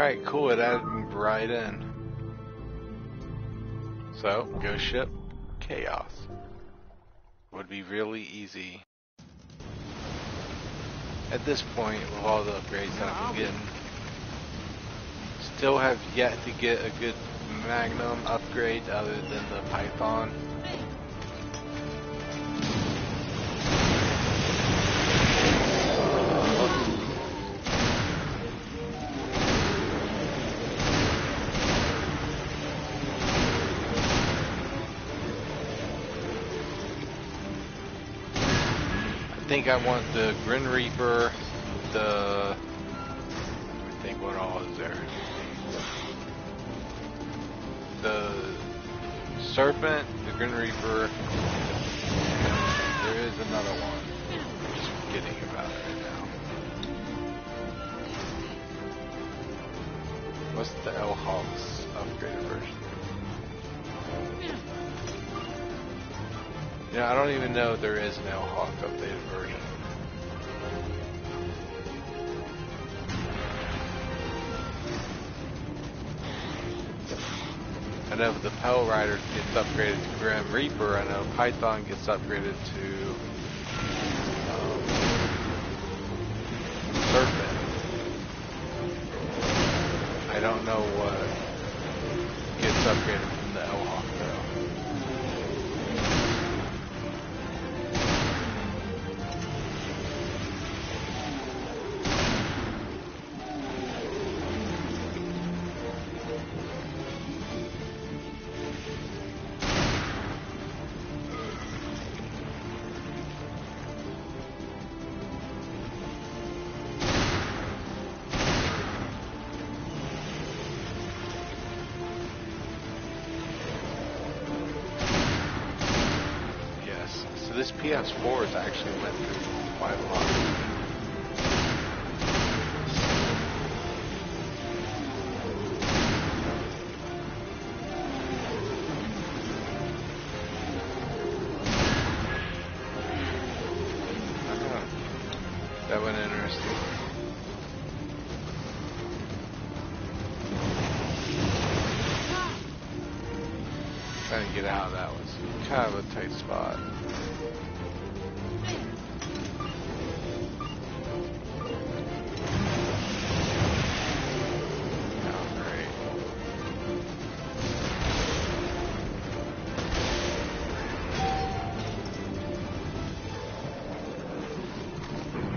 Alright, cool, it added me right in. So, ghost ship, chaos. Would be really easy. At this point, with all the upgrades that I've been getting, still have yet to get a good Magnum upgrade other than the Python. I think I want the Grim Reaper, I think what all is there? The Serpent, the Grim Reaper, and there is another one. I'm just forgetting about it right now. What's the L-Hawk's upgraded version? Yeah, I don't even know if there is an L-Hawk updated version. I know the Pell Rider gets upgraded to Grim Reaper. I know Python gets upgraded to Serpent. I don't know what gets upgraded from the L-Hawk though. This PS4 has actually went through quite a lot. That went interesting. Trying to get out of that was kind of a tight spot.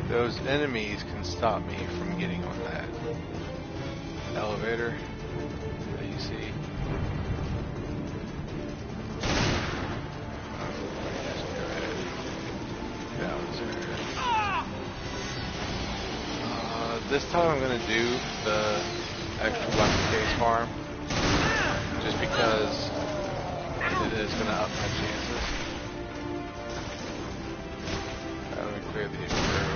Those enemies can stop me from getting on that elevator that you see. This time I'm going to do the extra weapon case farm, just because it is going to up my chances. I'm going to clear these through.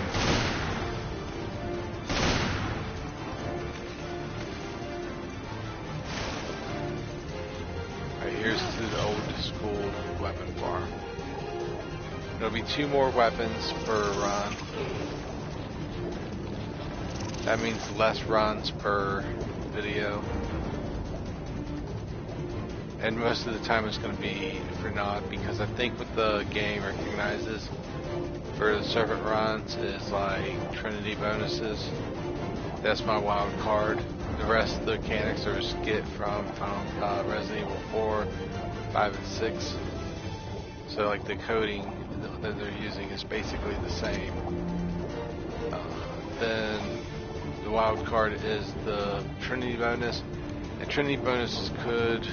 Alright, here's to the old school weapon farm. There'll be 2 more weapons per run. That means less runs per video. And most of the time it's going to be for not, because I think what the game recognizes for the Serpent runs is like Trinity bonuses. That's my wild card. The rest of the mechanics are just get from Resident Evil 4, 5, and 6. So like the coding that they're using is basically the same. Then the wild card is the Trinity bonus, and Trinity bonuses could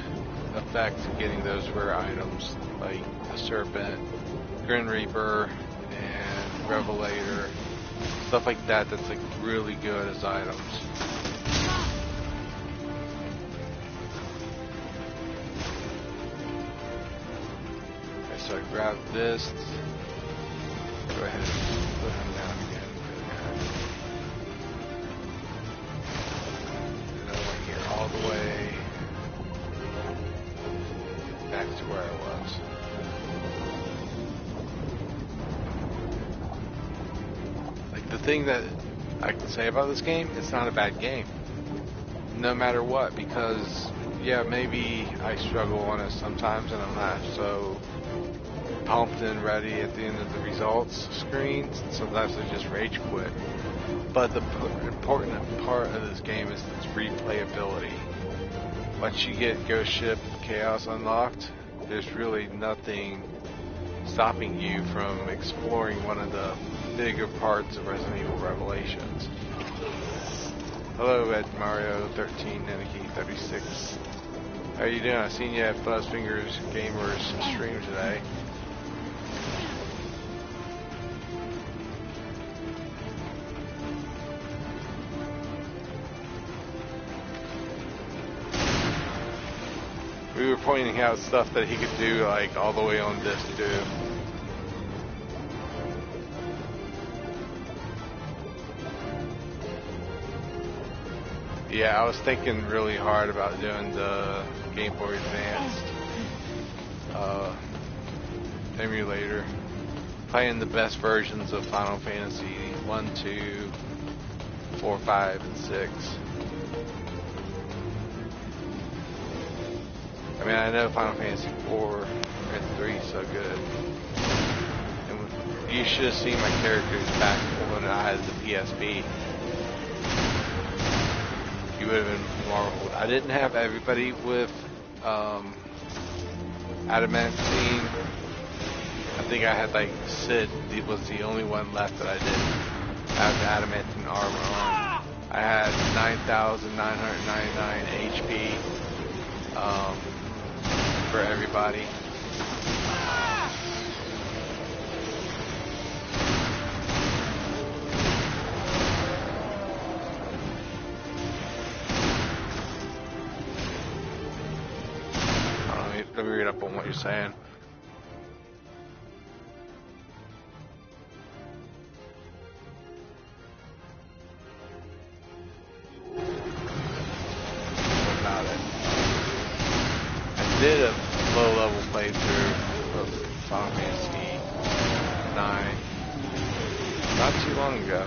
affect getting those rare items like the Serpent, Grim Reaper, and Revelator, stuff like that. That's like really good as items. Okay, so I grab this. Go ahead and put him down again. All the way back to where I was. Like the thing that I can say about this game, it's not a bad game. no matter what, because yeah, maybe I struggle on it sometimes and I'm not so pumped and ready at the end of the results screens. Sometimes I just rage quit. But the important part of this game is its replayability. Once you get Ghost Ship Chaos unlocked, there's really nothing stopping you from exploring one of the bigger parts of Resident Evil Revelations. Hello, Ed Mario 13 Neneki 36. How you doing? I seen you at Buzzfingers Gamers stream today. We were pointing out stuff that he could do, like all the way on disc 2. Yeah, I was thinking really hard about doing the Game Boy Advanced emulator, playing the best versions of Final Fantasy 1, 2, 4, 5, and 6. I mean, I know Final Fantasy 4 and 3 is so good. And you should have seen my characters back when I had the PSP. You would have been marveled. I didn't have everybody with adamantine. I think I had like Sid. He was the only one left that I didn't have the adamantine armor on. I had 9,999 HP for everybody. Let me read up on what you're saying. What about it? I did a low-level playthrough of Final Fantasy 9 not too long ago.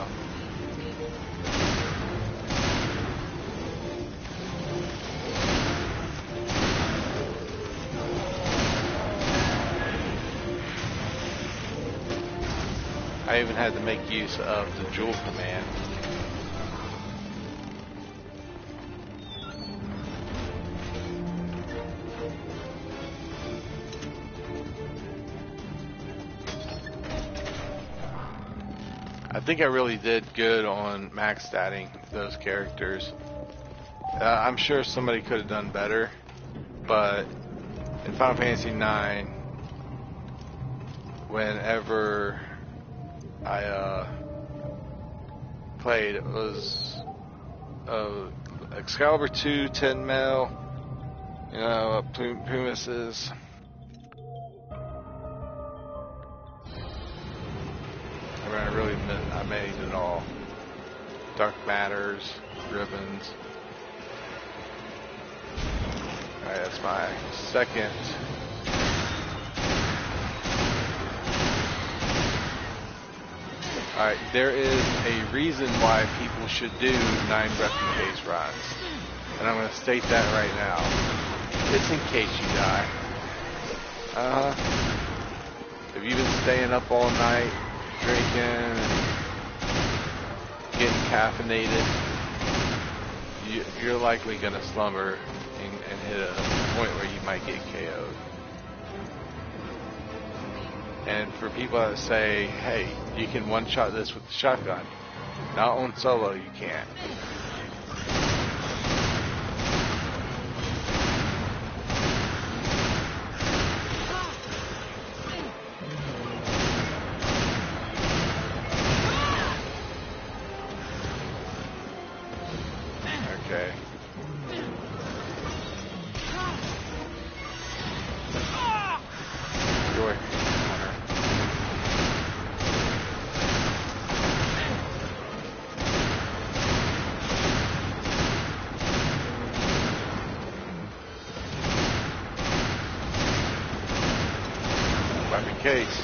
I even had to make use of the Jewel command. I think I really did good on max statting those characters. I'm sure somebody could have done better, but in Final Fantasy 9, whenever I played, it was Excalibur 2, 10 mil, you know, Pumices. I mean, I really I made it all. Dark Matters, Ribbons. Alright, that's my second. Alright, there is a reason why people should do 9 Breath and Haze runs. And I'm going to state that right now. It's in case you die. If you've been staying up all night, drinking, and getting caffeinated, you're likely going to slumber and hit a point where you might get KO'd. And for people that say, hey, you can one-shot this with the shotgun, not on solo, you can't. Okay. Enjoy. Case.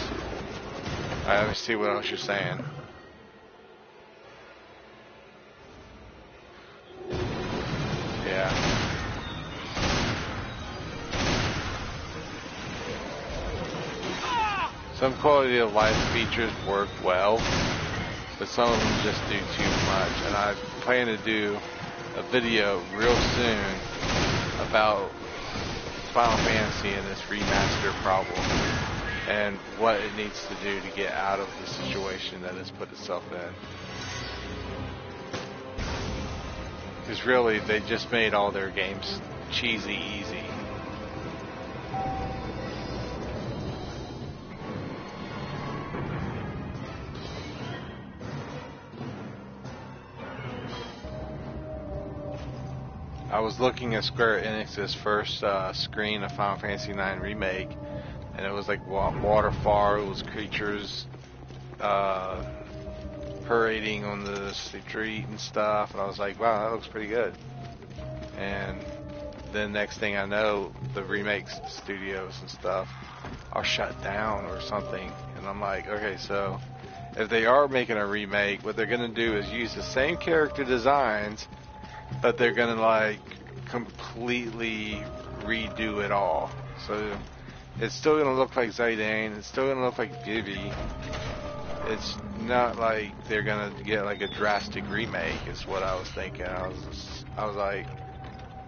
Alright, let me see what else you're saying. Some quality of life features work well, but some of them just do too much. And I plan to do a video real soon about Final Fantasy and this remaster problem and what it needs to do to get out of the situation that it's put itself in. Because really, they just made all their games cheesy easy. I was looking at Square Enix's first screen of Final Fantasy IX Remake, and it was like waterfall, it was creatures parading on the street and stuff, and I was like, wow, that looks pretty good. And then next thing I know, the remake studios and stuff are shut down or something, and I'm like, okay, so if they are making a remake, what they're gonna do is use the same character designs, but they're gonna like completely redo it all. So it's still gonna look like Zidane, it's still gonna look like Vivi. It's not like they're gonna get like a drastic remake, is what I was thinking. I was like,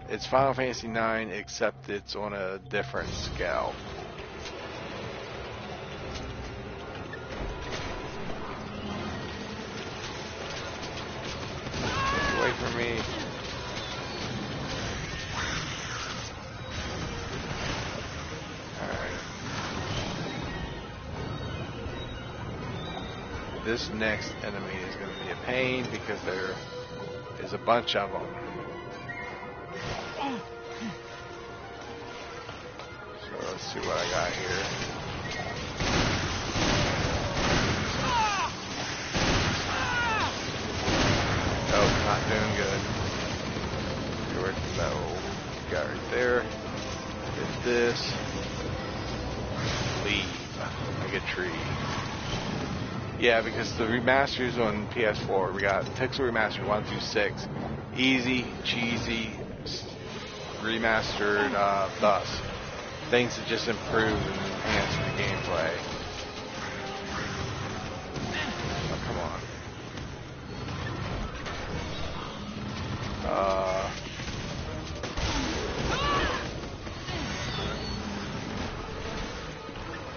it's Final Fantasy IX, except it's on a different scale. Get away from me. This next enemy is going to be a pain because there is a bunch of them. So let's see what I got here. Oh, not doing good. Where's the metal? Got right there. Get this. Leave. Like a tree. Yeah, because the remasters on PS4, we got Pixel Remaster 1 through 6, easy, cheesy, remastered, thus. Things that just improve and enhance the gameplay. Oh, come on.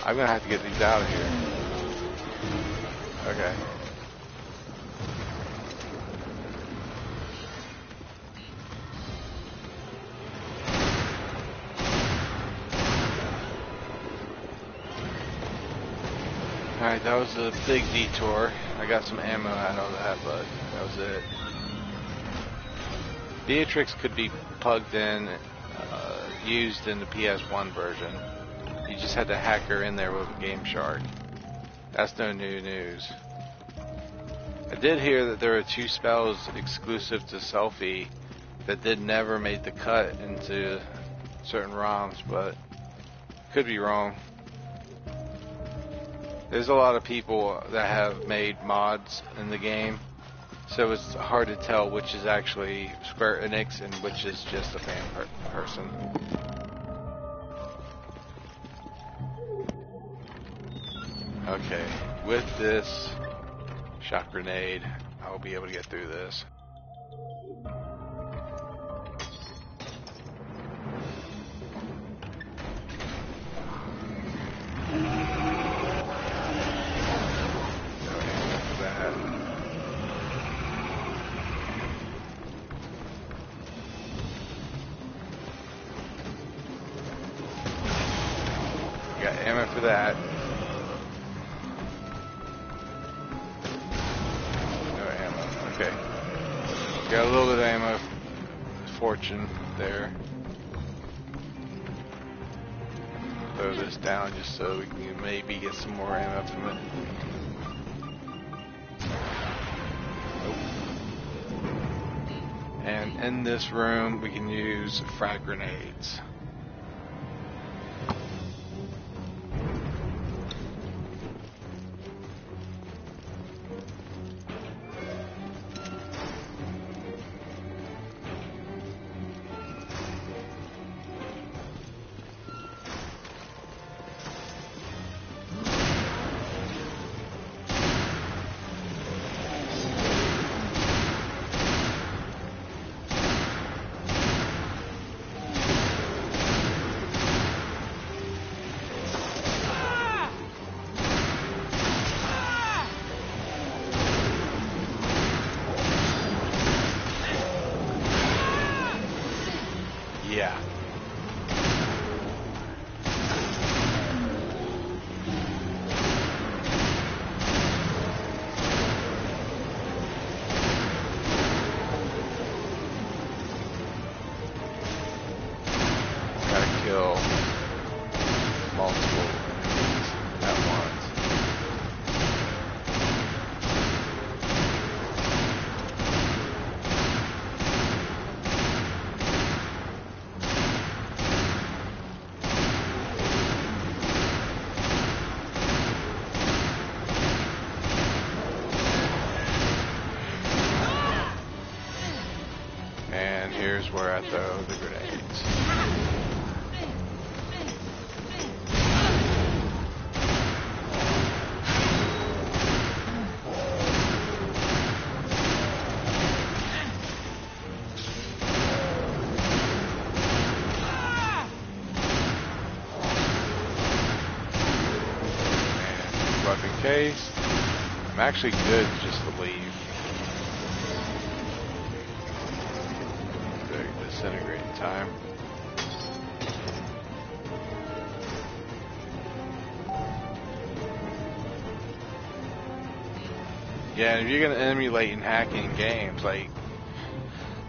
I'm gonna have to get these out of here. Okay. Alright, that was a big detour. I got some ammo out of that, but that was it. Beatrix could be plugged in, used in the PS1 version. You just had to hack her in there with a Game Shark. That's no new news. I did hear that there are 2 spells exclusive to Selphie that did never make the cut into certain ROMs, but could be wrong. There's a lot of people that have made mods in the game, so it's hard to tell which is actually Square Enix and which is just a fan person. Okay, with this shock grenade, I'll be able to get through this. Got ammo for that. Okay. Got a little bit of ammo, fortune there. Throw this down just so we can maybe get some more ammo from it. Nope. And in this room we can use frag grenades. Yeah. Gotta kill multiple enemies at once. And here's where I throw the grenades. And weapon case. I'm actually good just to leave. Disintegrating time. Yeah, and if you're gonna emulate and hack in games, like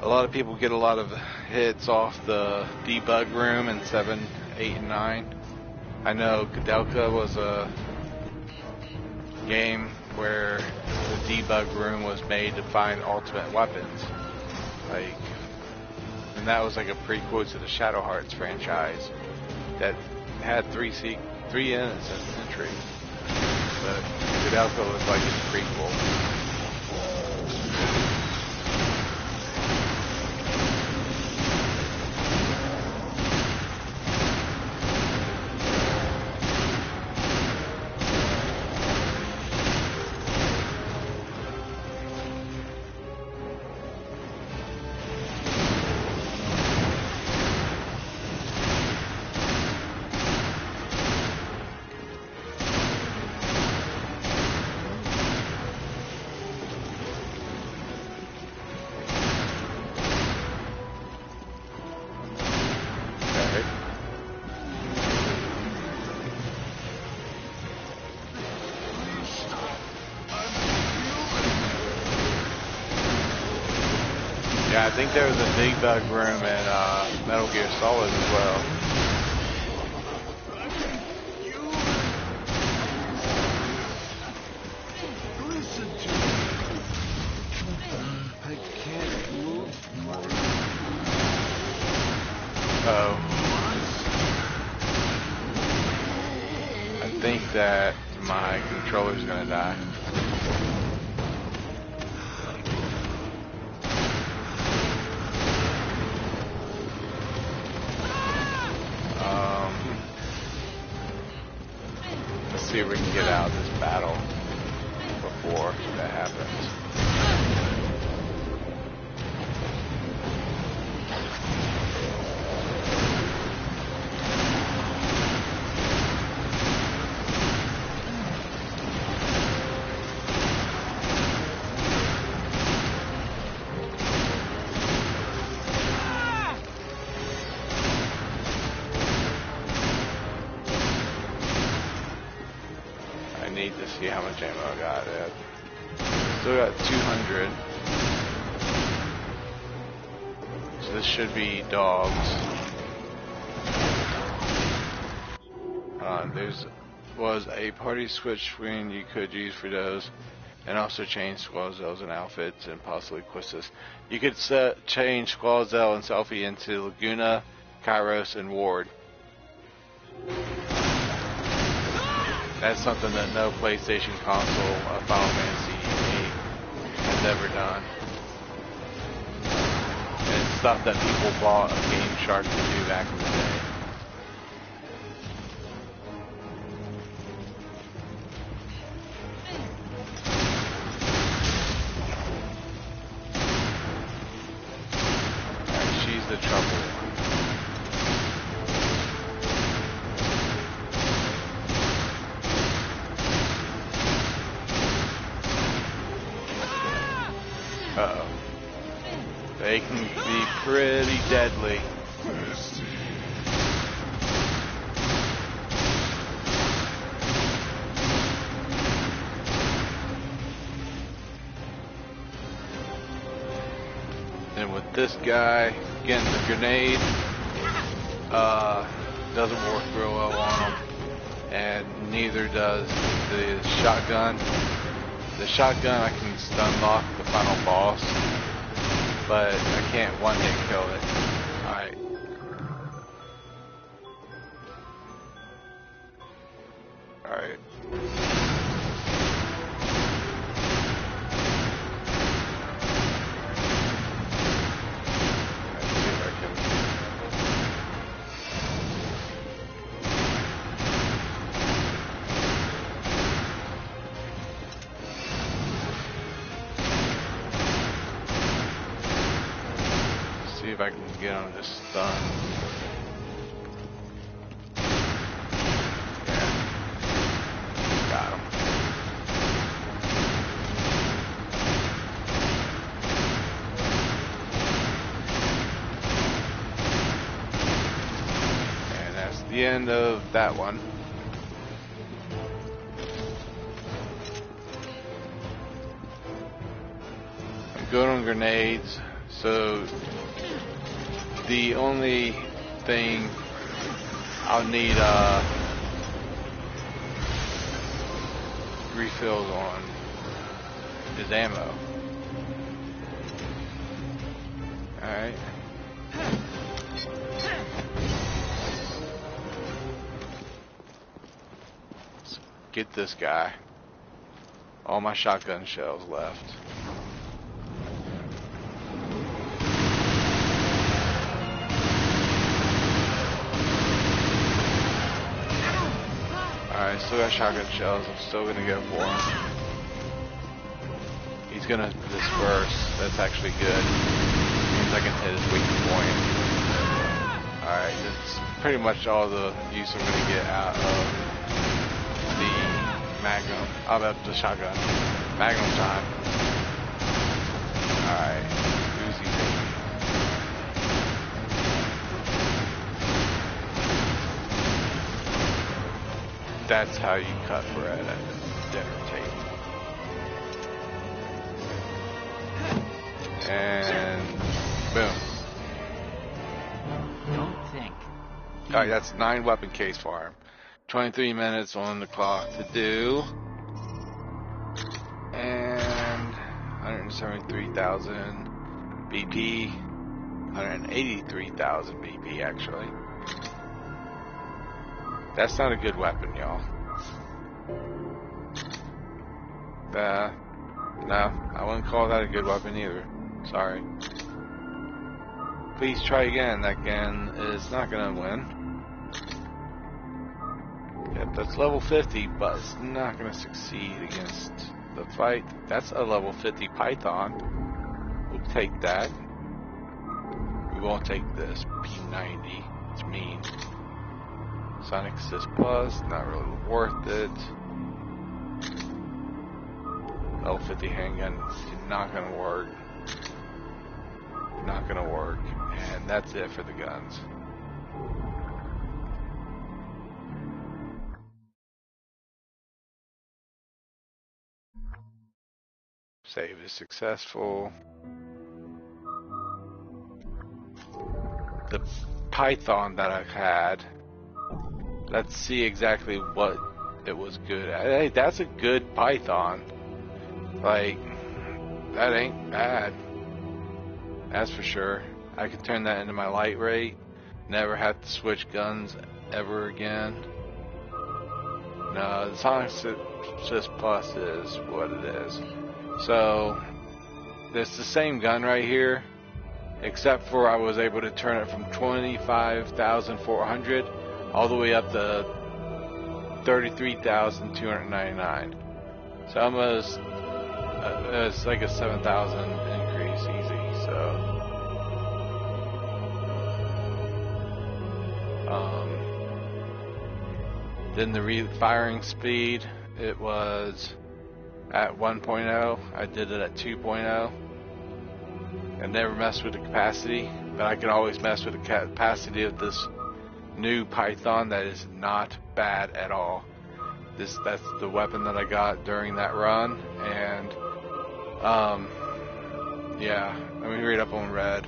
a lot of people get a lot of hits off the debug room in 7, 8, and 9. I know Kudelka was a game where the debug room was made to find ultimate weapons. Like, and that was like a prequel to the Shadow Hearts franchise that had three innocent entries. But Kudelka was like its prequel. Yeah, I think there was a debug room in Metal Gear Solid as well. Listen to me. I can't move. Oh. I think that my controller's gonna die. Let's see if we can get out of this battle before that happens. Need to see how much ammo I got. Still got 200. So this should be dogs. Was a party switch screen you could use for those, and also change Squallzel's and outfits and possibly Quistis. You could change Squallzel and Selphie into Laguna, Kairos, and Ward. That's something that no PlayStation console of Final Fantasy VIII has ever done. And it's stuff that people bought a Game Shark to do back in the day. Alright, she's the trouble one. Uh-oh. They can be pretty deadly. And with this guy, again, the grenade doesn't work real well on him, and neither does the shotgun. The shotgun I can stun lock the final boss, but I can't one-hit kill it. Alright. Alright. See if I can get on this stun. Yeah. Got him. And that's the end of that one. I'm good on grenades, so the only thing I'll need refills on is ammo. Alright. Let's get this guy. All my shotgun shells left. Alright, still got shotgun shells. I'm still gonna go for him. He's gonna disperse. That's actually good. Means I can hit his weak point. Alright, that's pretty much all the use I'm gonna get out of the Magnum. Out of the shotgun. Magnum time. Alright, Uzi baby. That's how you cut bread at the dinner table. And boom. Don't think. Alright, that's 9 weapon case farm. 23 minutes on the clock to do. And 173,000 BP. 183,000 BP actually. That's not a good weapon, y'all. No, I wouldn't call that a good weapon either. Sorry. Please try again. That gun is not gonna win. Yep, that's level 50, but it's not gonna succeed against the fight. That's a level 50 Python. We'll take that. We won't take this P90. It's mean. Sonic Assist Plus, not really worth it. L50 handgun, not gonna work. Not gonna work. And that's it for the guns. Save is successful. The Python that I had, let's see exactly what it was good at. Hey, that's a good Python. Like, that ain't bad. That's for sure. I could turn that into my light rate. Never have to switch guns ever again. No, the Sonic Assist Plus is what it is. So, it's the same gun right here, except for I was able to turn it from 25,400 all the way up to 33,299. So almost, it's like a 7,000 increase easy. So, then the firing speed, it was at 1.0. I did it at 2.0. I never messed with the capacity, but but I can always mess with the capacity of this new Python that is not bad at all. That's the weapon that I got during that run, and yeah, let me read up on red.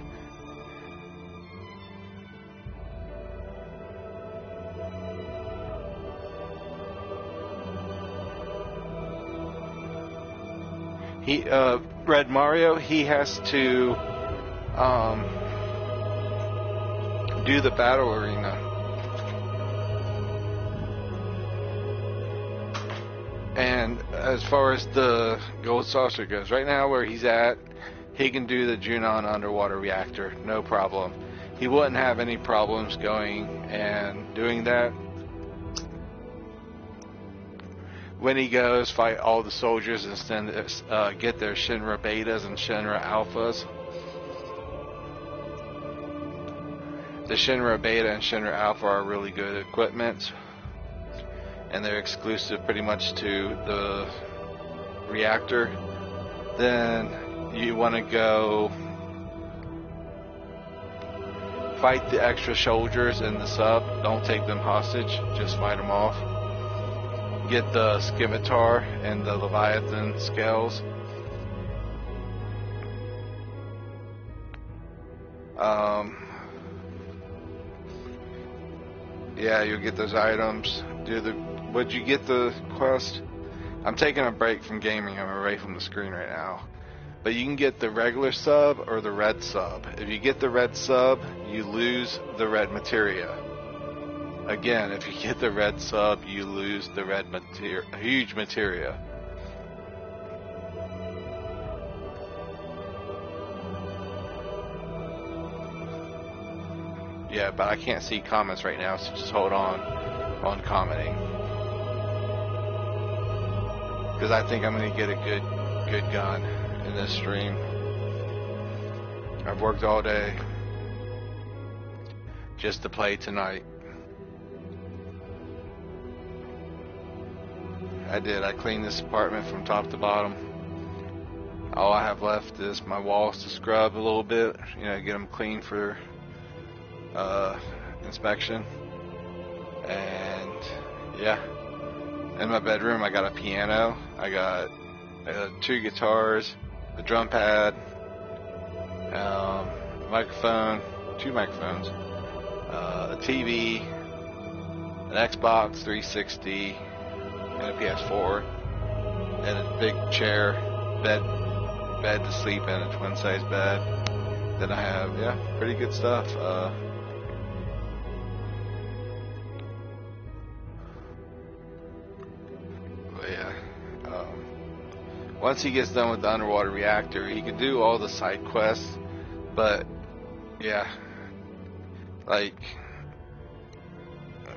Red Mario, he has to do the battle arena. And as far as the gold saucer goes, right now where he's at, he can do the Junon underwater reactor, no problem. He wouldn't have any problems going and doing that when he goes fight all the soldiers and get their Shinra betas and Shinra alphas. The Shinra beta and Shinra alpha are really good equipment, and they're exclusive pretty much to the reactor. Then you want to go fight the extra soldiers in the sub. Don't take them hostage, just fight them off. Get the Scimitar and the Leviathan scales. Yeah, you'll get those items. Would you get the quest? I'm taking a break from gaming. I'm away from the screen right now. But you can get the regular sub or the red sub. If you get the red sub, you lose the red materia. Again, if you get the red sub, you lose the red huge materia. Yeah, but I can't see comments right now, so just hold on commenting. Because I think I'm going to get a good gun in this stream. I've worked all day just to play tonight. I did. I cleaned this apartment from top to bottom. All I have left is my walls to scrub a little bit, you know, get them clean for inspection. And yeah, in my bedroom I got a piano, I got 2 guitars, a drum pad, microphone, 2 microphones, a TV, an Xbox 360, and a PS4, and a big chair, bed to sleep in, a twin size bed. Then I have, yeah, pretty good stuff. Once he gets done with the underwater reactor, he can do all the side quests, but yeah, like,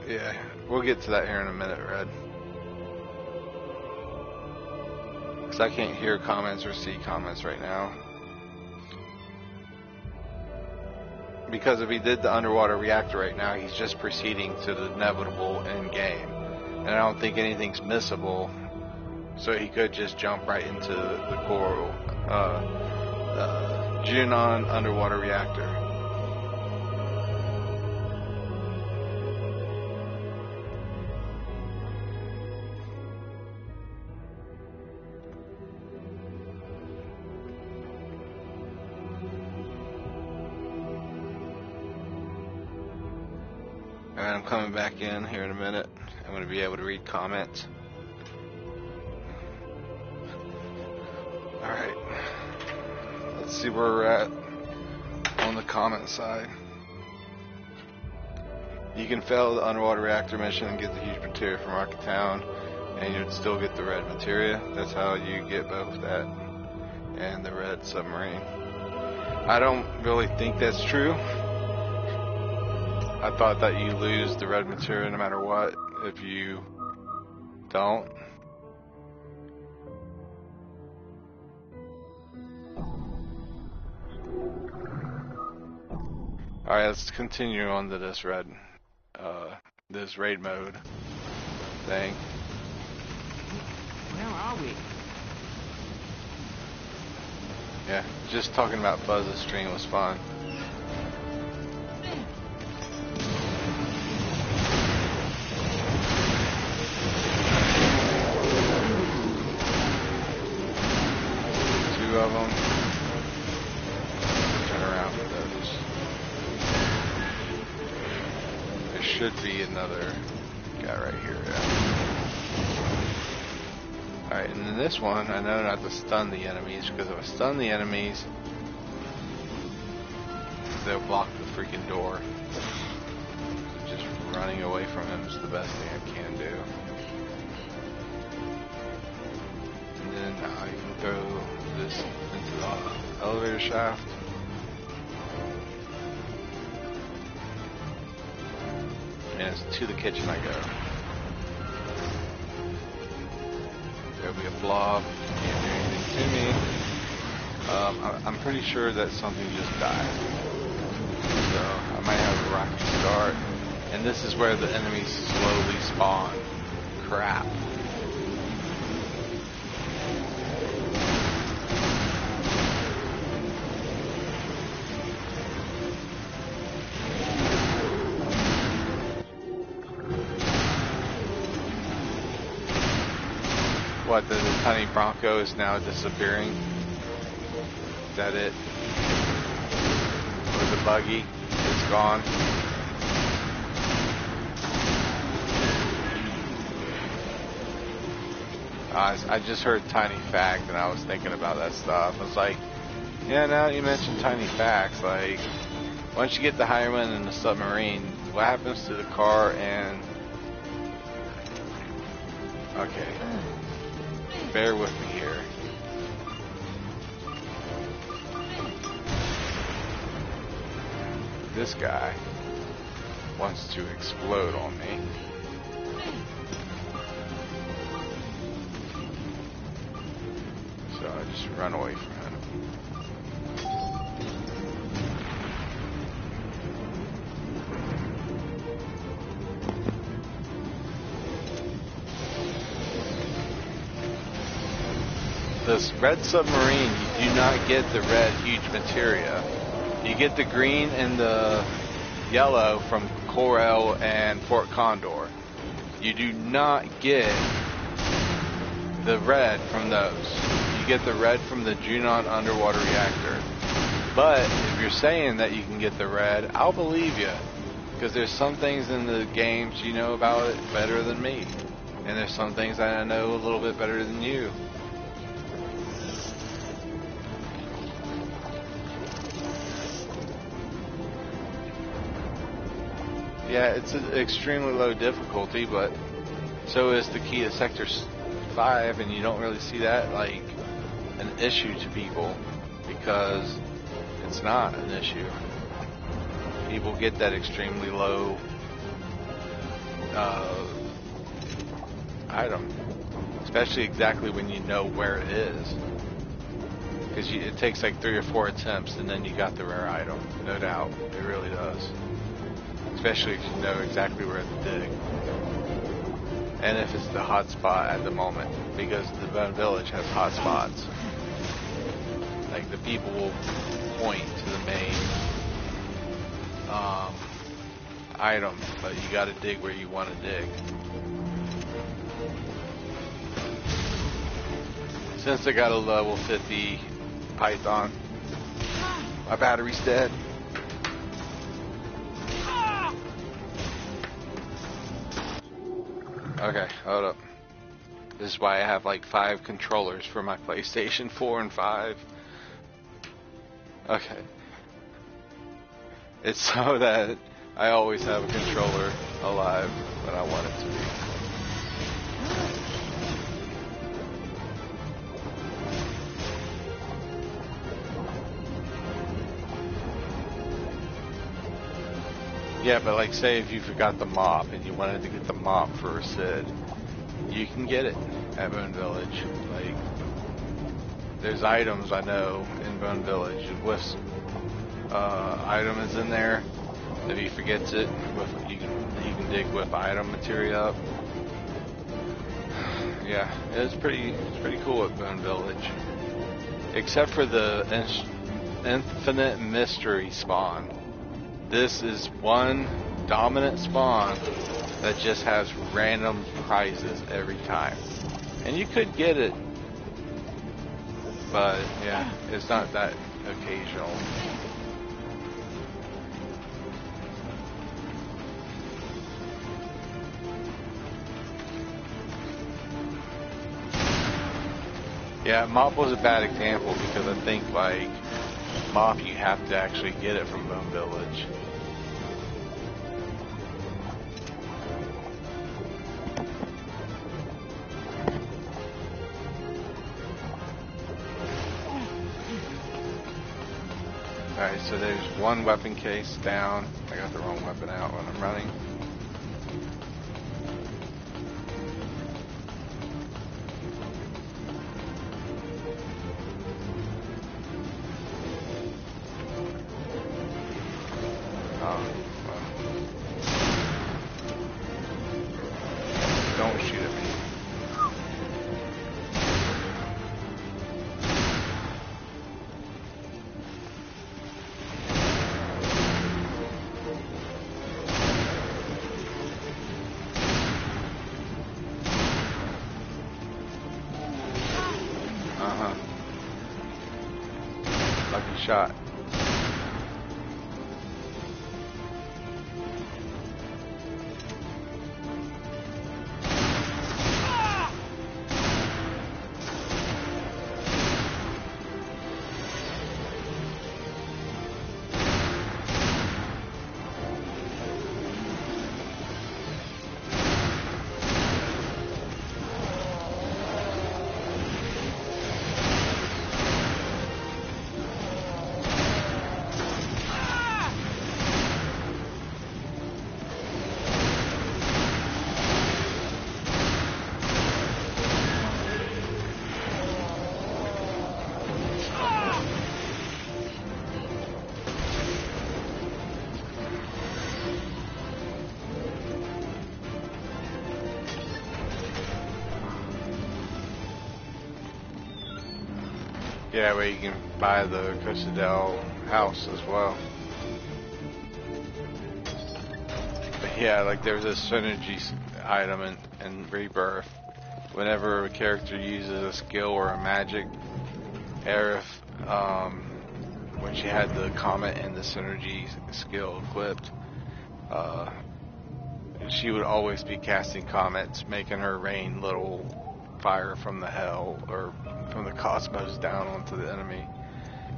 yeah, we'll get to that here in a minute, Red. Because I can't hear comments or see comments right now. Because if he did the underwater reactor right now, he's just proceeding to the inevitable end game. And I don't think anything's missable. So he could just jump right into the core Junon underwater reactor. Alright, I'm coming back in here in a minute. I'm going to be able to read comments. Alright, let's see where we're at on the comment side. You can fail the underwater reactor mission and get the huge materia from Rocket Town, and you'd still get the red materia. That's how you get both that and the red submarine. I don't really think that's true. I thought that you lose the red materia no matter what if you don't. Alright, let's continue on to this this raid mode thing. Where are we? Yeah, just talking about Buzz's stream was fun. of them. Turn around for those. There should be another guy right here. Yeah. Alright, and then this one, I know not to stun the enemies, because if I stun the enemies, they'll block the freaking door. Just running away from him is the best thing I can do. And then I can throw this into the elevator shaft. And it's to the kitchen I go. There'll be a blob. Can't do anything to me. I'm pretty sure that something just died. So I might have a rocky start. And this is where the enemies slowly spawn. Crap. What, the tiny Bronco is now disappearing? Is that it? Or the buggy is gone? I just heard tiny fact and I was thinking about that stuff. I was like, yeah, now that you mentioned tiny facts, like, once you get the Highwayman and the submarine, what happens to the car and... Okay. Bear with me here. This guy wants to explode on me. So I just run away from him. This red submarine, you do not get the red huge materia. You get the green and the yellow from Corel and Fort Condor. You do not get the red from those. You get the red from the Junon underwater reactor. But if you're saying that you can get the red, I'll believe you. Because there's some things in the games you know about it better than me. And there's some things that I know a little bit better than you. Yeah, it's an extremely low difficulty, but so is the key to Sector 5, and you don't really see that like an issue to people because it's not an issue. People get that extremely low item, especially exactly when you know where it is, because it takes like 3 or 4 attempts, and then you got the rare item, no doubt. It really does. Especially if you know exactly where to dig. And if it's the hot spot at the moment, because the Bone Village has hot spots. Like the people will point to the main item, but you gotta dig where you want to dig. Since I got a level 50 Python, my battery's dead. Okay, hold up. This is why I have like 5 controllers for my PlayStation 4 and 5. Okay. It's so that I always have a controller alive when I want it to be. Yeah, but like say if you forgot the mop and you wanted to get the mop for a Sid, you can get it at Bone Village. Like, there's items I know in Bone Village. Whiff's item is in there. If he forgets it, you can dig whiff item material up. Yeah, it's pretty cool at Bone Village, except for the infinite mystery spawn. This is one dominant spawn that just has random prizes every time. And you could get it but yeah, it's not that occasional. Yeah, Mop was a bad example because I think like Mop, you have to actually get it from Bone Village. Alright, so there's one weapon case down. I got the wrong weapon out when I'm running. Oh, well. Don't shoot at me. Lucky shot. Yeah, where you can buy the Costadel house as well. But yeah, like there's a synergy item in Rebirth. Whenever a character uses a skill or a magic, Aerith, when she had the comet and the synergy skill equipped, she would always be casting comets, making her rain little fire from the hell or from the cosmos down onto the enemy.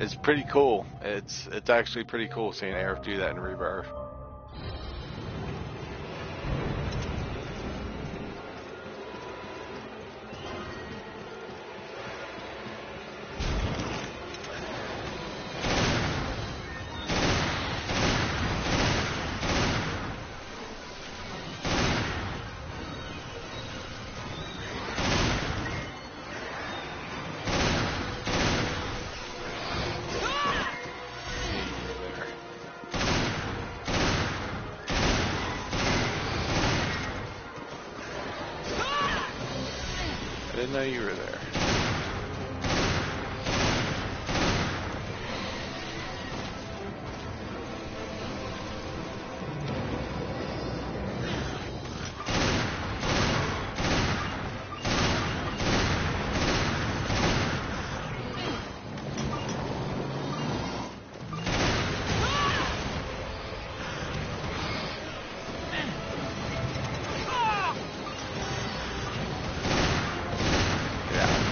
It's pretty cool. It's actually pretty cool seeing Aerith do that in Rebirth. I didn't know you were there.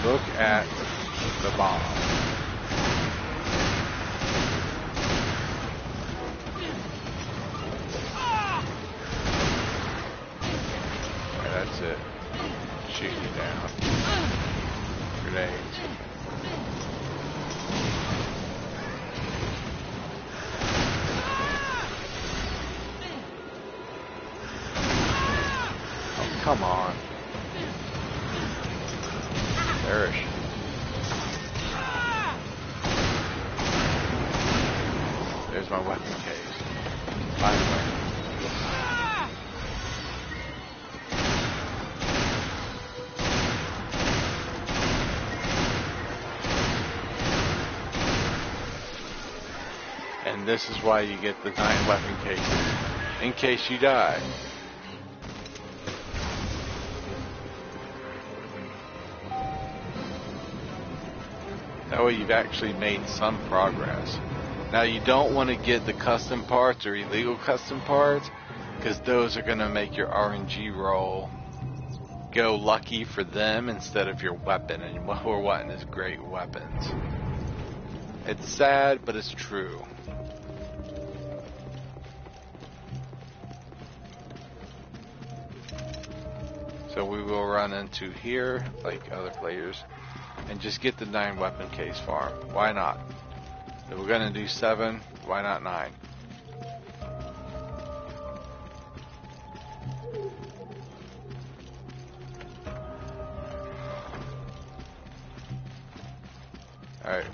Look at the bomb. Okay, that's it. Shoot you down. Grenades. Oh, come on. Perish. There's my weapon case. Finally. And this is why you get the 9 weapon cases. In case you die. That way you've actually made some progress. Now you don't want to get the custom parts or illegal custom parts, because those are going to make your RNG roll go lucky for them instead of your weapon, and what we're wanting is great weapons. It's sad, but it's true. So we will run into here, like other players, and just get the 9 weapon case farm. Why not? If we're gonna do 7, why not 9? Alright.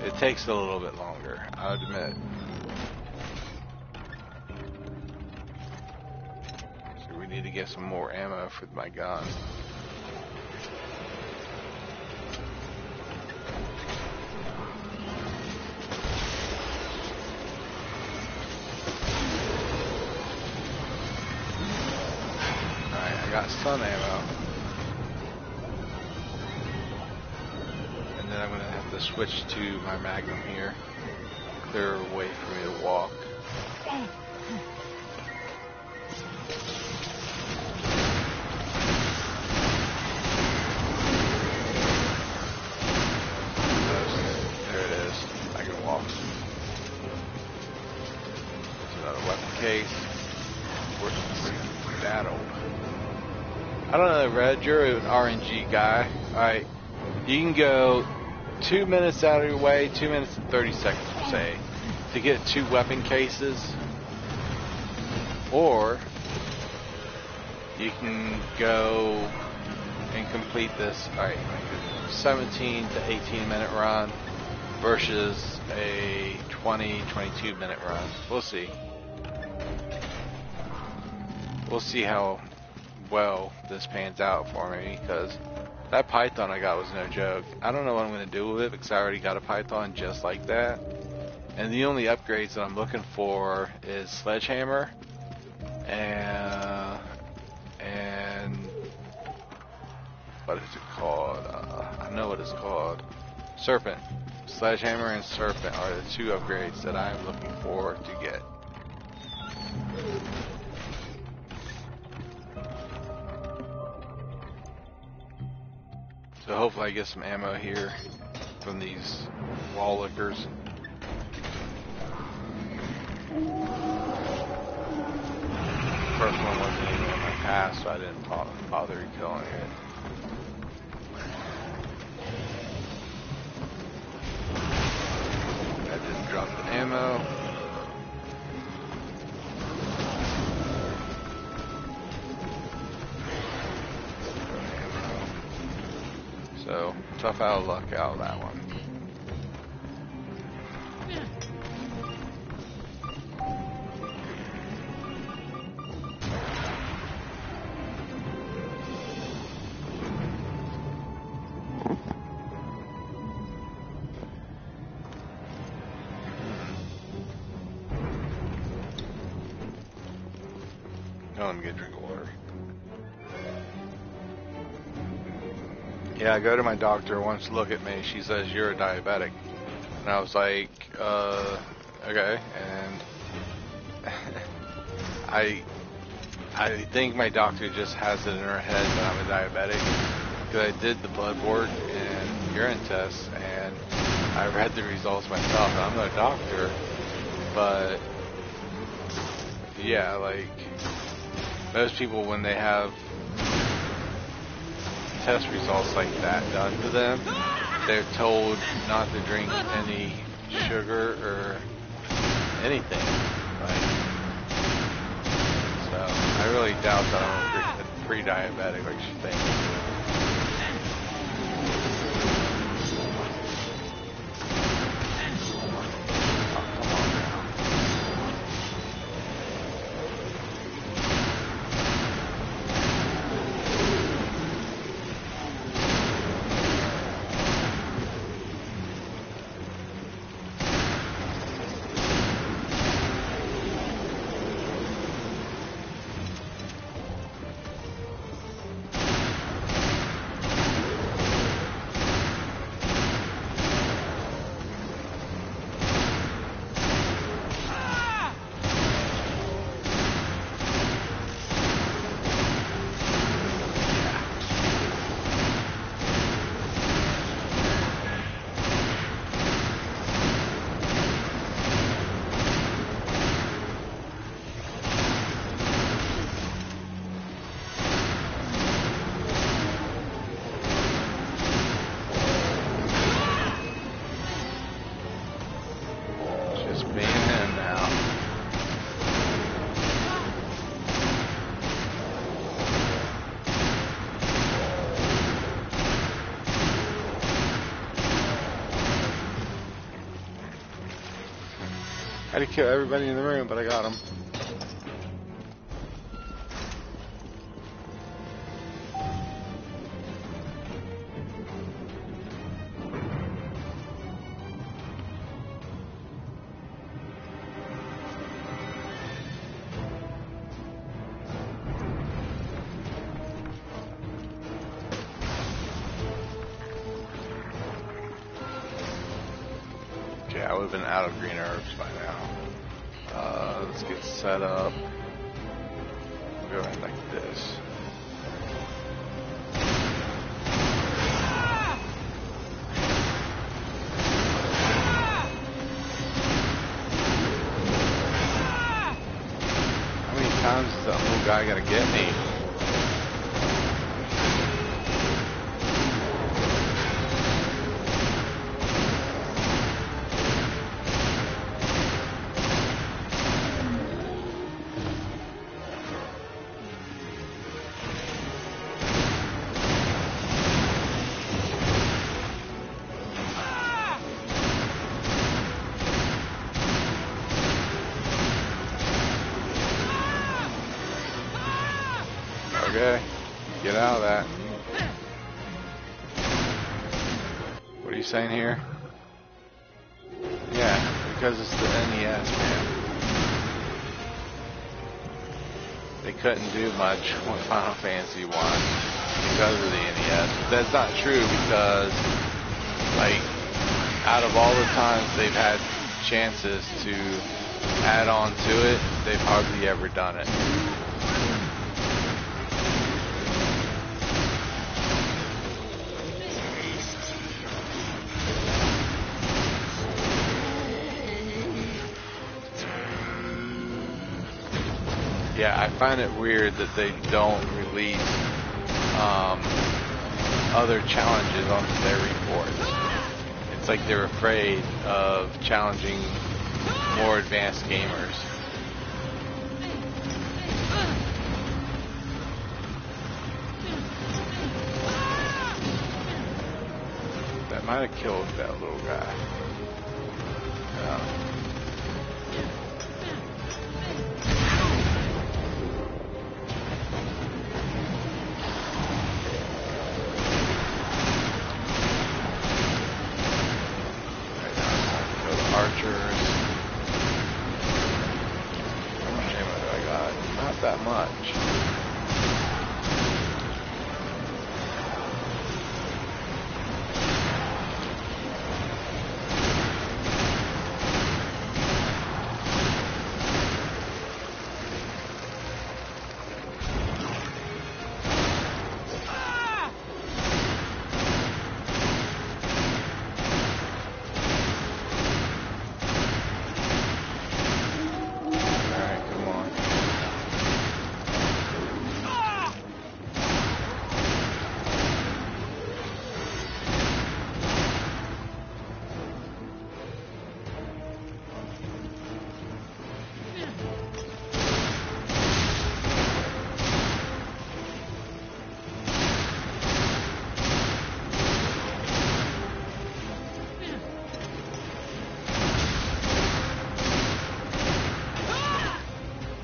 It takes a little bit longer, I would admit. So we need to get some more ammo for my gun. Alright, I got some ammo. And then I'm going to have to switch to my Magnum here. Clear a way for me to walk. There it is. I can walk. There's another weapon case. Where's that old? I don't know, Red, you're an RNG guy. Alright, you can go 2 minutes out of your way, 2 minutes and 30 seconds, we'll say, to get 2 weapon cases. Or you can go and complete this, alright, 17 to 18 minute run versus a 20-22 minute run. We'll see. We'll see how well this pans out for me, because that Python I got was no joke. I don't know what I'm going to do with it, because I already got a Python just like that. And the only upgrades that I'm looking for is Sledgehammer and what is it called? I know what it's called. Serpent. Sledgehammer and Serpent are the 2 upgrades that I'm looking for to get. So hopefully I get some ammo here from these wall lickers. First one wasn't even in my pass, so I didn't bother killing it. I didn't drop the ammo. So, tough out of luck out of that one. Oh, let me get a drink of water. Yeah, I go to my doctor, wants to look at me. She says, you're a diabetic. And I was like, okay. And I think my doctor just has it in her head that I'm a diabetic. Because I did the blood work and urine tests, and I read the results myself. And I'm no doctor, but yeah, like most people, when they have test results like that done to them, they're told not to drink any sugar or anything. Like, so I really doubt that I'm pre-diabetic like she thinks. had to kill everybody in the room, but I got him. Okay, I would have been out of green herbs by now. Let's get set up. We'll go right like this. How many times is that little guy gonna get me? Okay, get out of that. What are you saying here? Yeah, because it's the NES, man. They couldn't do much with Final Fantasy 1 because of the NES. But that's not true because, like, out of all the times they've had chances to add on to it, they've hardly ever done it. Yeah, I find it weird that they don't release other challenges onto their reports. It's like they're afraid of challenging more advanced gamers. That might have killed that little guy. Archers. How much ammo do I got? Not that much.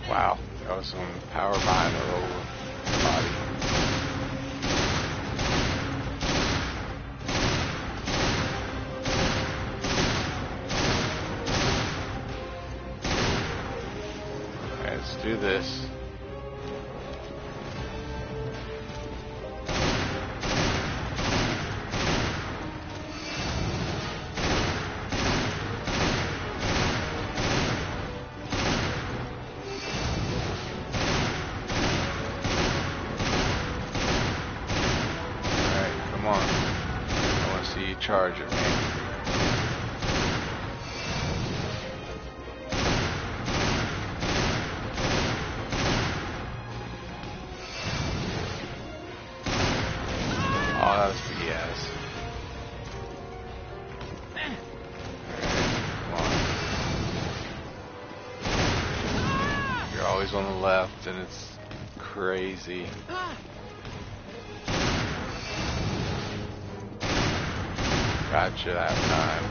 Wow, that was some power behind the little body. Okay, let's do this. Charge at me. Oh, that was BS. Come on. You're always on the left, and it's crazy. Gotcha that time.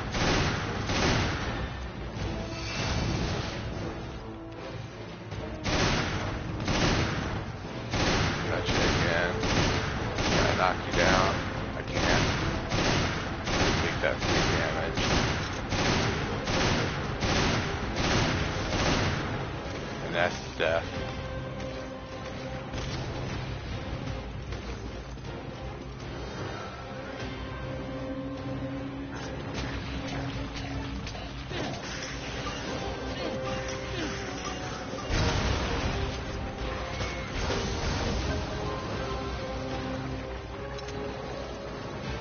knock you down. I can't. Take that 3 damage. And that's death.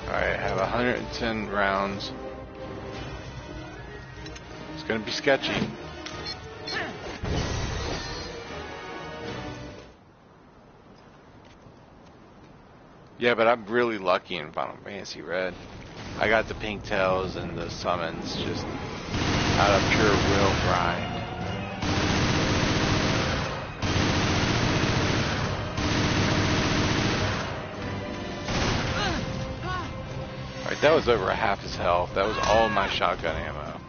Alright, I have 110 rounds. It's gonna be sketchy. Yeah, but I'm really lucky in Final Fantasy Red. I got the pink tails and the summons just out of pure will grind. Alright, that was over half his health. That was all my shotgun ammo.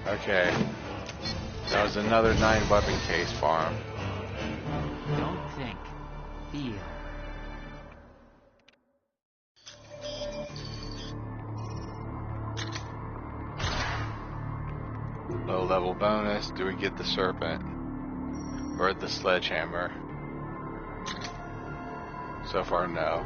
Okay. That was another 9-weapon case farm. Don't think. Feel. Low level bonus. Do we get the serpent? Or the sledgehammer? So far, no.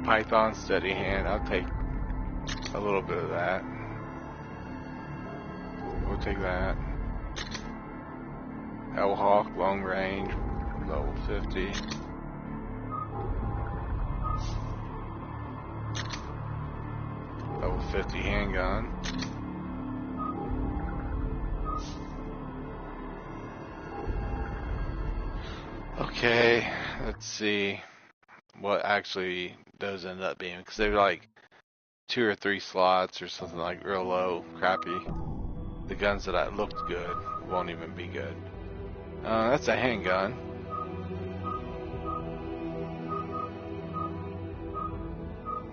Python steady hand. I'll take a little bit of that. We'll take that. Hellhawk, long range, level 50. Level 50 handgun. Okay, let's see what actually those end up being, because they're like 2 or 3 slots or something, like real low, crappy. The guns that I looked good won't even be good. That's a handgun.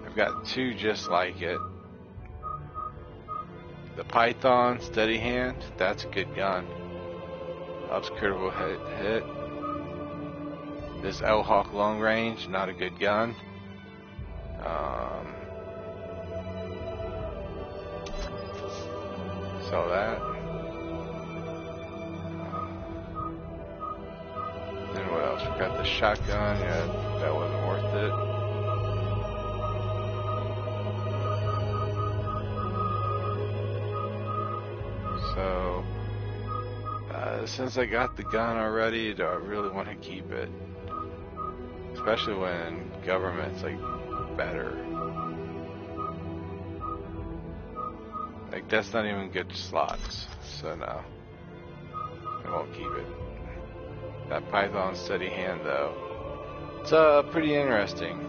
I've got 2 just like it. The Python steady hand, that's a good gun. Ups critical hit. This Hellhawk long range, not a good gun. So that. Then what else? We got the shotgun. Yeah, that wasn't worth it. So, since I got the gun already, do I really want to keep it? Especially when government's like better. Like, that's not even good slots, so no. I won't keep it. That Python steady hand though, it's pretty interesting.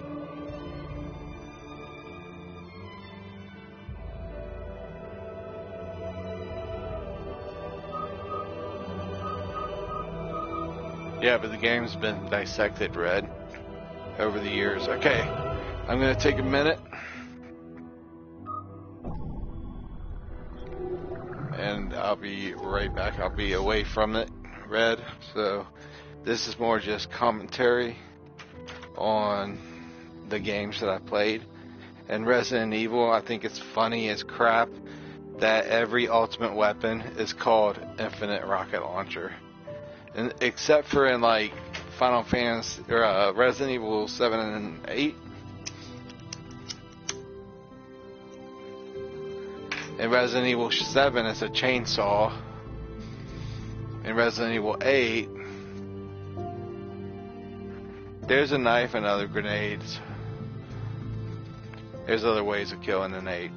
Yeah, but the game's been dissected red over the years. Okay, I'm gonna take a minute and I'll be right back. I'll be away from it red, so this is more just commentary on the games that I played. And Resident Evil, I think it's funny as crap that every ultimate weapon is called Infinite Rocket Launcher, and except for in like Final Fantasy or Resident Evil 7 and 8. In Resident Evil 7, it's a chainsaw. In Resident Evil 8, there's a knife and other grenades. There's other ways of killing an 8.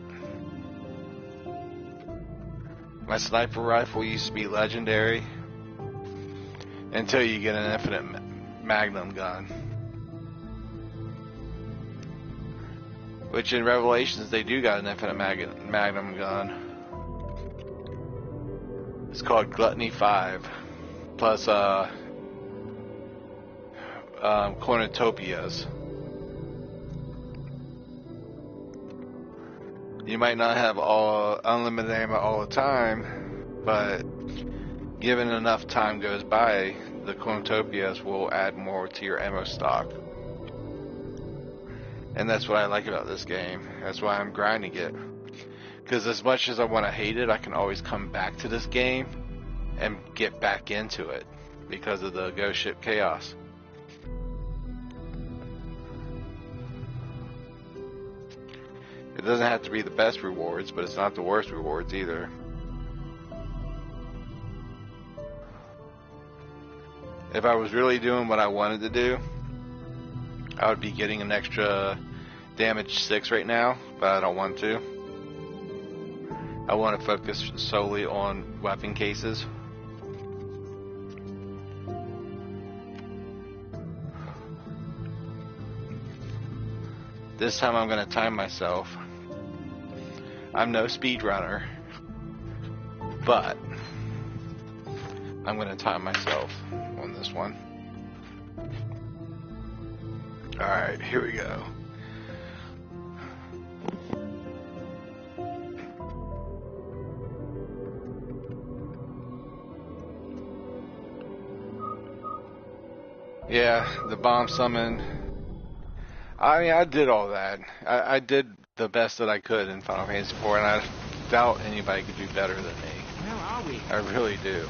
My sniper rifle used to be legendary until you get an infinite magnum gun. Which in Revelations they do got an infinite magnum gun. It's called Gluttony 5. Plus Cornutopias. You might not have all unlimited ammo all the time, but given enough time goes by, the Cornutopias will add more to your ammo stock. And that's what I like about this game. That's why I'm grinding it. Because as much as I want to hate it, I can always come back to this game and get back into it because of the Ghost Ship Chaos. It doesn't have to be the best rewards, but it's not the worst rewards either. If I was really doing what I wanted to do, I would be getting an extra damage 6 right now, but I don't want to. I want to focus solely on weapon cases. This time I'm going to time myself. I'm no speedrunner, but I'm going to time myself on this one. Alright, here we go. Yeah, the bomb summon. I mean, I did all that. I did the best that I could in Final Fantasy IV, and I doubt anybody could do better than me. Where are we? I really do.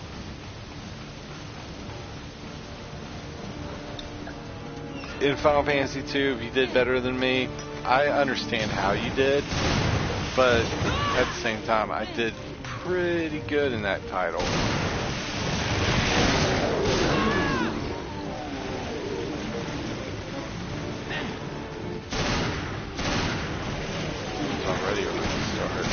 In Final Fantasy II, if you did better than me, I understand how you did, but at the same time, I did pretty good in that title. It's already ready to start.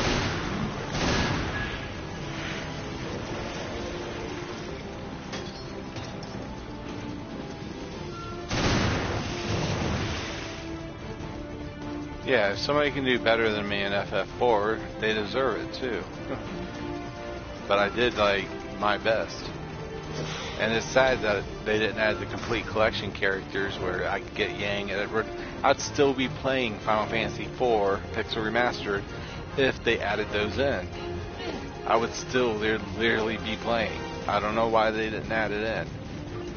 Yeah, if somebody can do better than me in FF4, they deserve it too. But I did like my best. And it's sad that they didn't add the complete collection characters where I could get Yang and Edward. I'd still be playing Final Fantasy IV Pixel Remastered if they added those in. I would still literally be playing. I don't know why they didn't add it in.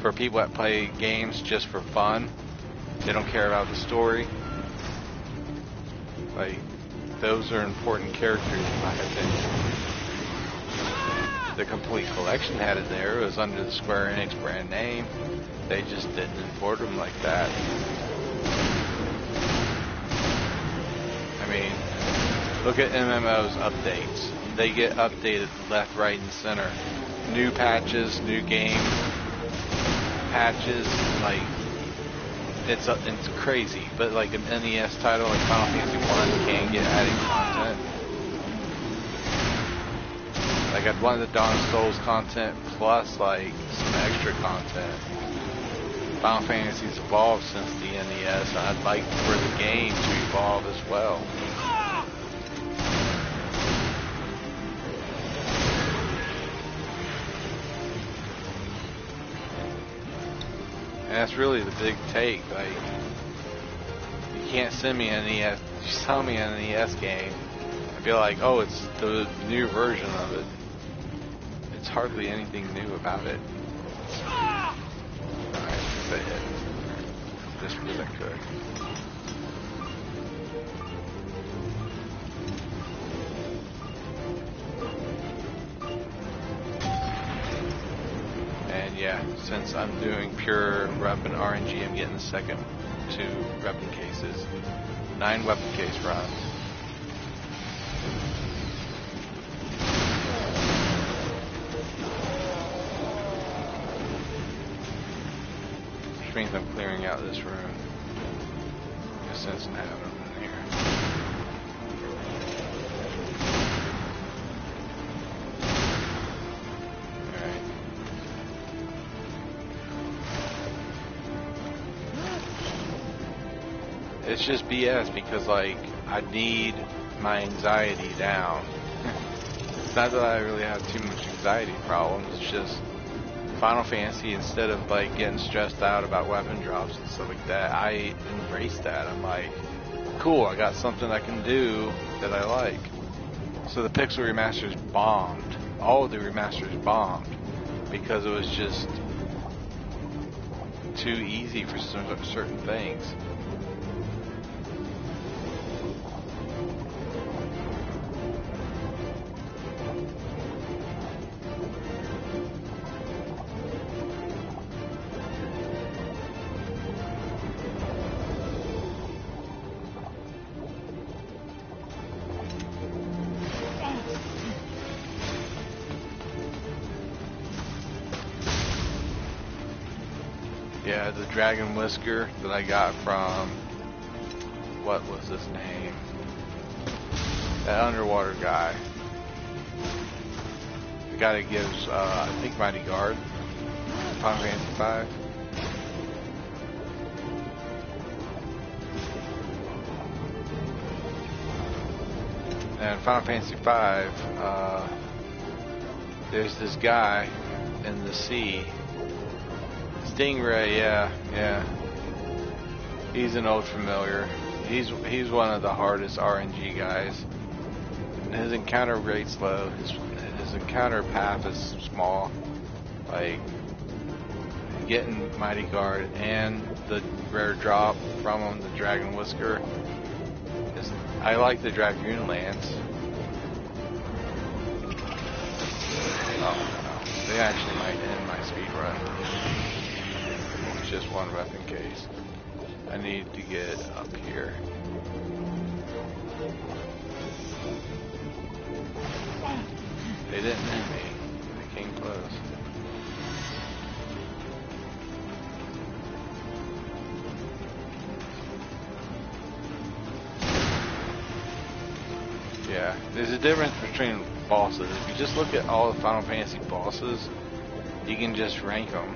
For people that play games just for fun, they don't care about the story. Like, those are important characters in my opinion. The complete collection had it there. It was under the Square Enix brand name. They just didn't import them like that. I mean, look at MMO's updates. They get updated left, right, and center. New patches, new game patches, like, it's crazy. But like an NES title like Final Fantasy 1 can't get added content. Like I'd wanted the Dawn of Souls content plus like some extra content. Final Fantasy's evolved since the NES, and I'd like for the game to evolve as well. And that's really the big take. Like, you can't send me an NES. Just tell me an NES game. I'd be like, oh, it's the new version of it. It's hardly anything new about it. Alright, say it. Just because I could. And yeah, since I'm doing pure weapon RNG, I'm getting the second 2 weapon cases. 9 weapon case runs. Which means I'm clearing out this room. Just since I have them in here. Alright. It's just BS because, like, I need my anxiety down. It's not that I really have too much anxiety problems, it's just Final Fantasy, instead of like getting stressed out about weapon drops and stuff like that, I embrace that. I'm like, cool, I got something I can do that I like. So the Pixel remasters bombed. All of the remasters bombed because it was just too easy for certain things. Yeah, the Dragon Whisker that I got from, what was his name? That underwater guy. The guy that gives, I think, Mighty Guard. Final Fantasy V. And Final Fantasy V, there's this guy in the sea. Stingray, yeah. He's an old familiar. He's one of the hardest RNG guys. His encounter rate's low. His encounter path is small. Like getting Mighty Guard and the rare drop from him, the Dragon Whisker. I like the Dragoon Lance. Oh no, they actually might end my speed run. Just one weapon case. I need to get up here. They didn't hit me. They came close. Yeah, there's a difference between bosses. If you just look at all the Final Fantasy bosses, you can just rank them.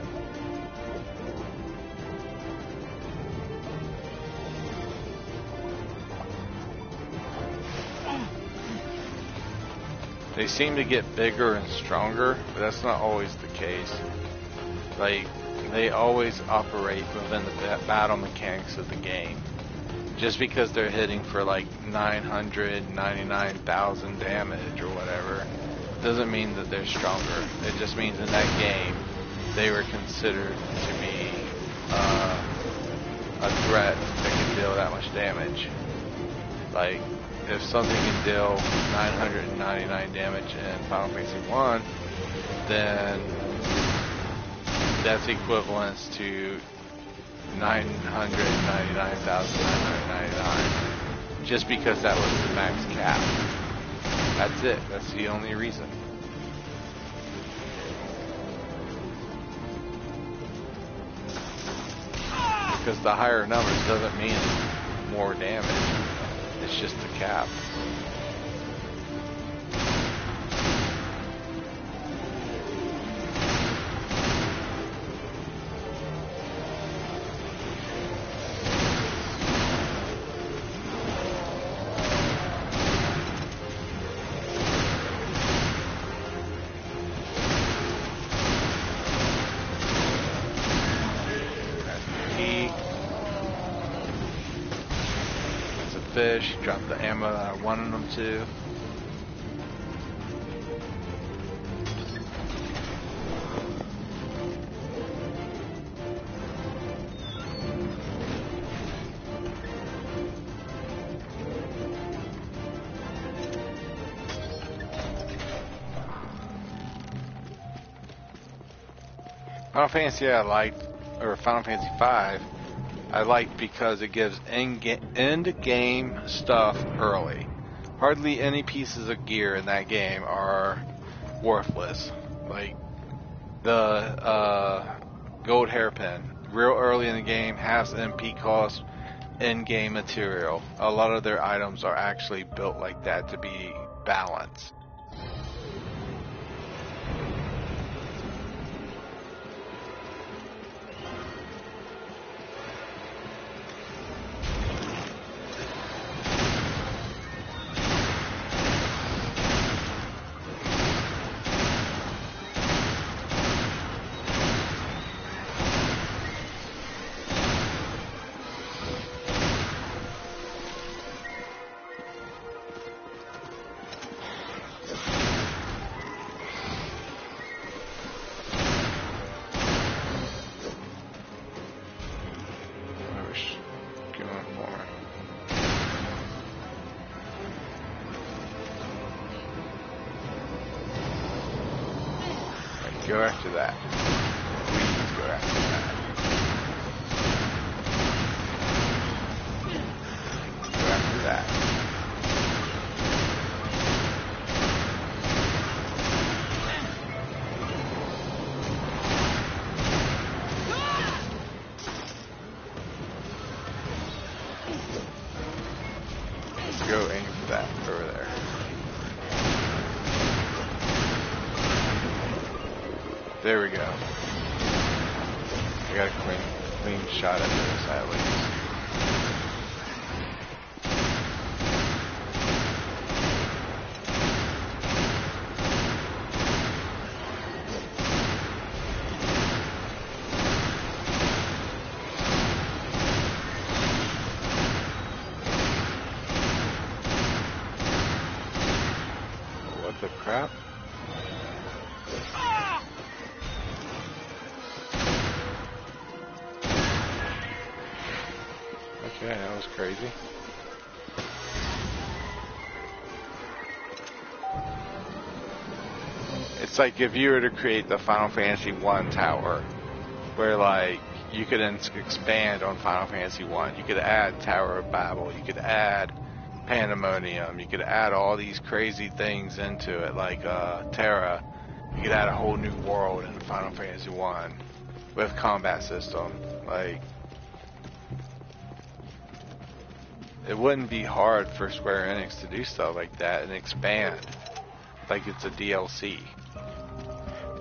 They seem to get bigger and stronger, but that's not always the case. Like, they always operate within the battle mechanics of the game. Just because they're hitting for like 999,000 damage or whatever, doesn't mean that they're stronger. It just means in that game, they were considered to be a threat that can deal that much damage. Like, if something can deal 999 damage in Final Fantasy 1, then that's equivalent to 999,999, just because that was the max cap. That's it. That's the only reason. Because the higher numbers doesn't mean more damage. It's just the cap. Fish, drop the ammo that I wanted them to. Final Fantasy I liked, or Final Fantasy V, I like because it gives end-game stuff early. Hardly any pieces of gear in that game are worthless. Like the gold hairpin, real early in the game, has MP cost in-game material. A lot of their items are actually built like that to be balanced. Go after that. Please go after that. Go after that. Go aim for that over there. There we go. I got a clean shot at this at least. What the crap? Okay, that was crazy. It's like if you were to create the Final Fantasy 1 tower, where like you could expand on Final Fantasy 1. You could add Tower of Babel, you could add Pandemonium, you could add all these crazy things into it, like Terra. You could add a whole new world in Final Fantasy 1 with combat system. Like, it wouldn't be hard for Square Enix to do stuff like that and expand like it's a DLC.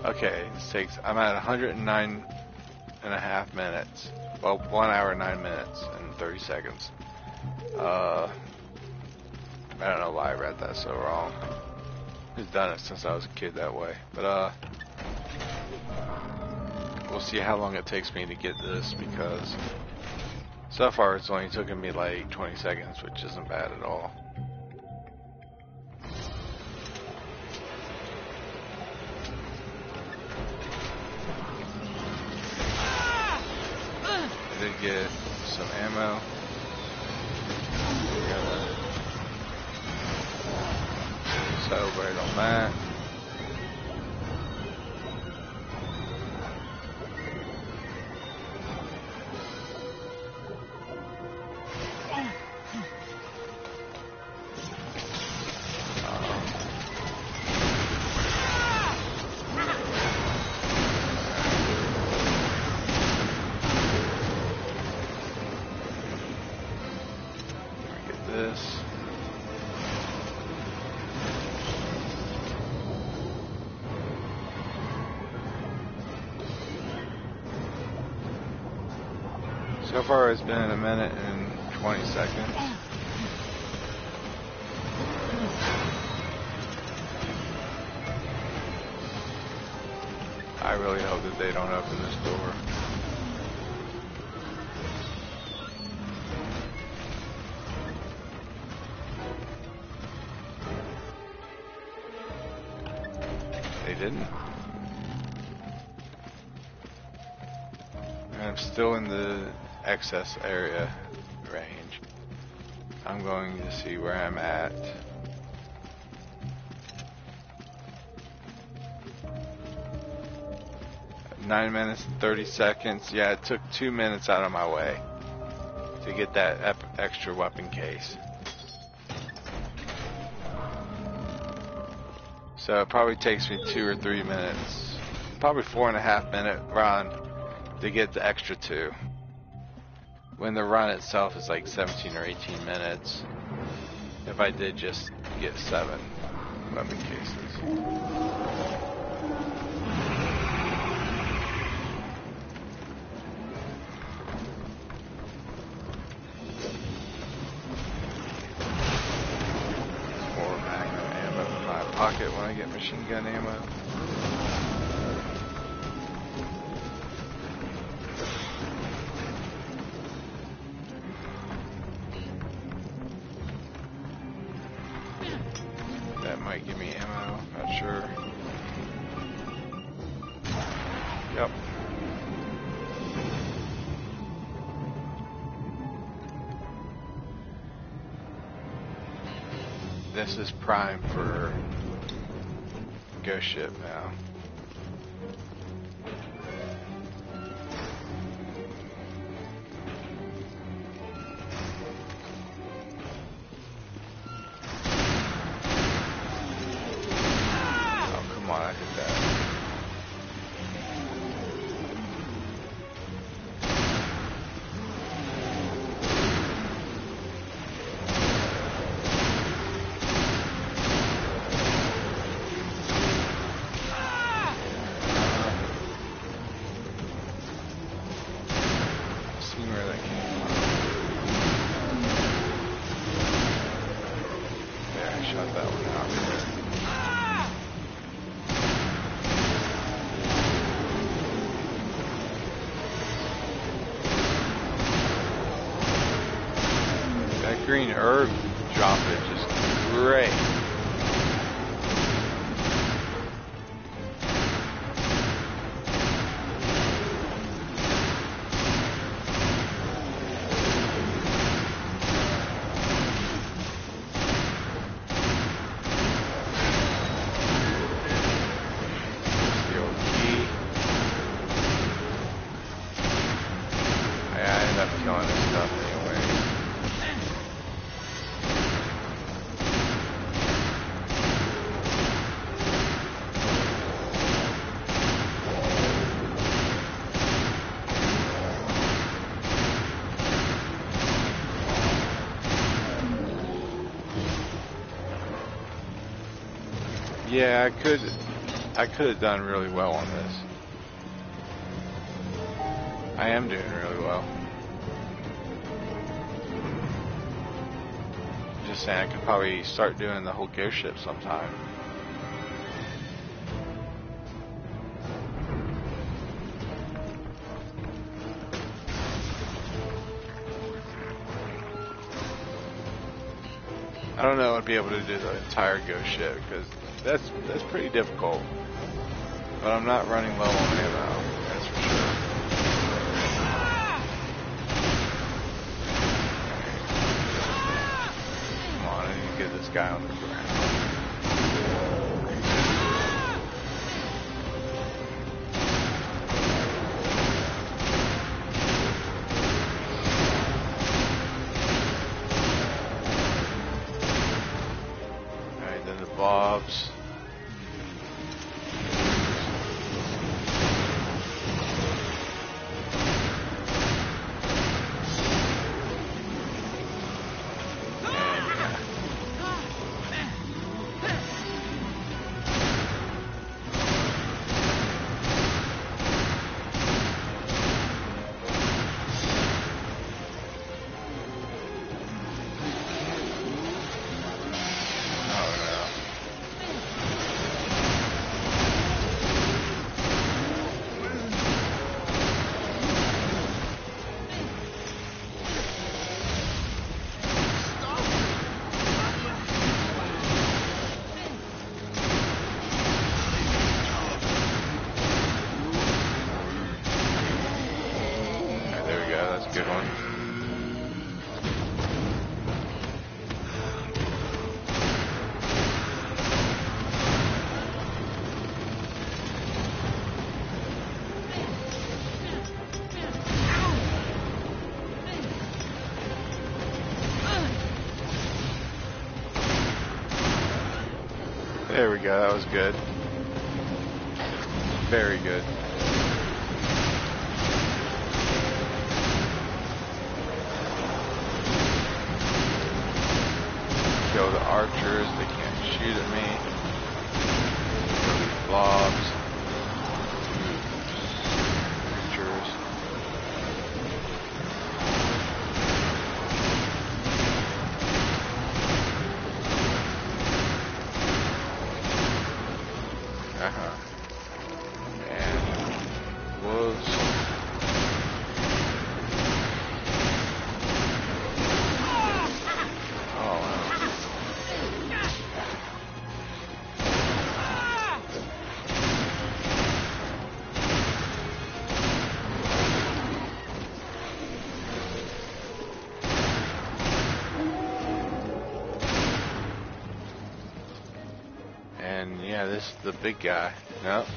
Okay, this takes, I'm at 109.5 minutes. Well, 1 hour, 9 minutes, and 30 seconds. I don't know why I read that so wrong. I've done it since I was a kid that way. But, we'll see how long it takes me to get this, because so far it's only taken me like 20 seconds, which isn't bad at all. I did get some ammo. Celebrate on that. So far it's been a minute and 20 seconds. I really hope that they don't open this door. They didn't. And I'm still in the excess area range. I'm going to see where I'm at. Nine minutes and 30 seconds. Yeah, it took 2 minutes out of my way to get that extra weapon case. So it probably takes me 2 or 3 minutes, probably 4.5 minute run to get the extra 2. When the run itself is like 17 or 18 minutes, if I did just get 7 weapon cases. More Magnum ammo in my pocket when I get machine gun ammo. Might give me ammo, not sure. Yep. This is prime for Ghost Ship now. shot that one out. That green herb drop is just great. Yeah, I could have done really well on this. I am doing really well. Just saying, I could probably start doing the whole ghost ship sometime. I don't know if I'd be able to do the entire ghost ship because that's pretty difficult. But I'm not running low on ammo, that's for sure. Come on, I need to get this guy on the ground. Alright, then the bobs. Good one. There we go, that was good. Very good. Kill the archers, they can't shoot at me. Kill these blobs. Creatures. And wolves. And yeah, this is the big guy. Nope.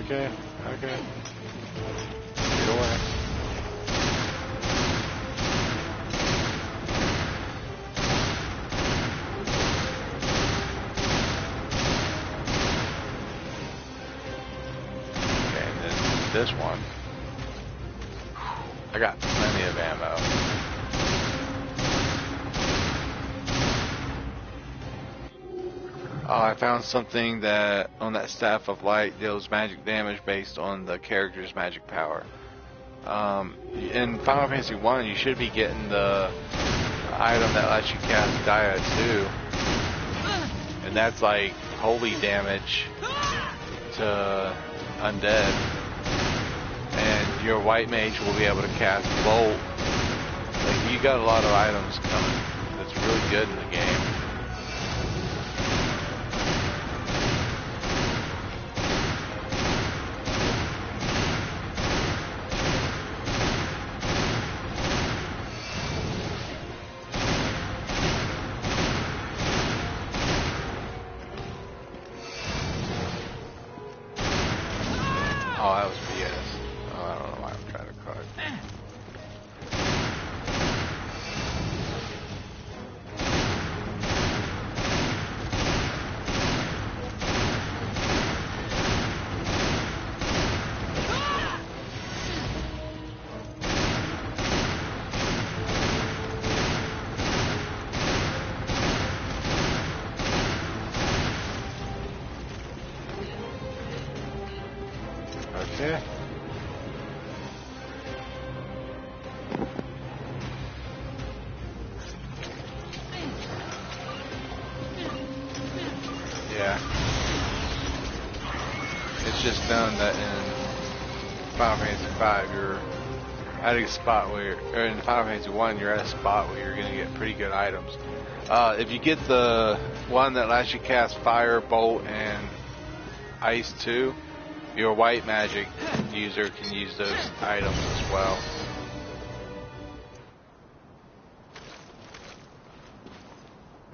Okay, okay. Get away. Okay, and then this one. I got plenty of ammo. I found something that on that Staff of Light deals magic damage based on the character's magic power. In Final Fantasy 1, you should be getting the item that lets you cast Gaia 2. And that's like holy damage to undead. And your white mage will be able to cast Bolt. Like, you got a lot of items coming that's really good in the game. Oh, that was BS. Oh, I don't know why I'm trying to card. Okay. Yeah. It's just known that in Final Fantasy 5 you're at a spot where, or in Final Fantasy 1 you're at a spot where you're going to get pretty good items. If you get the one that lets you cast Fire, Bolt, and Ice 2, your white magic user can use those items as well.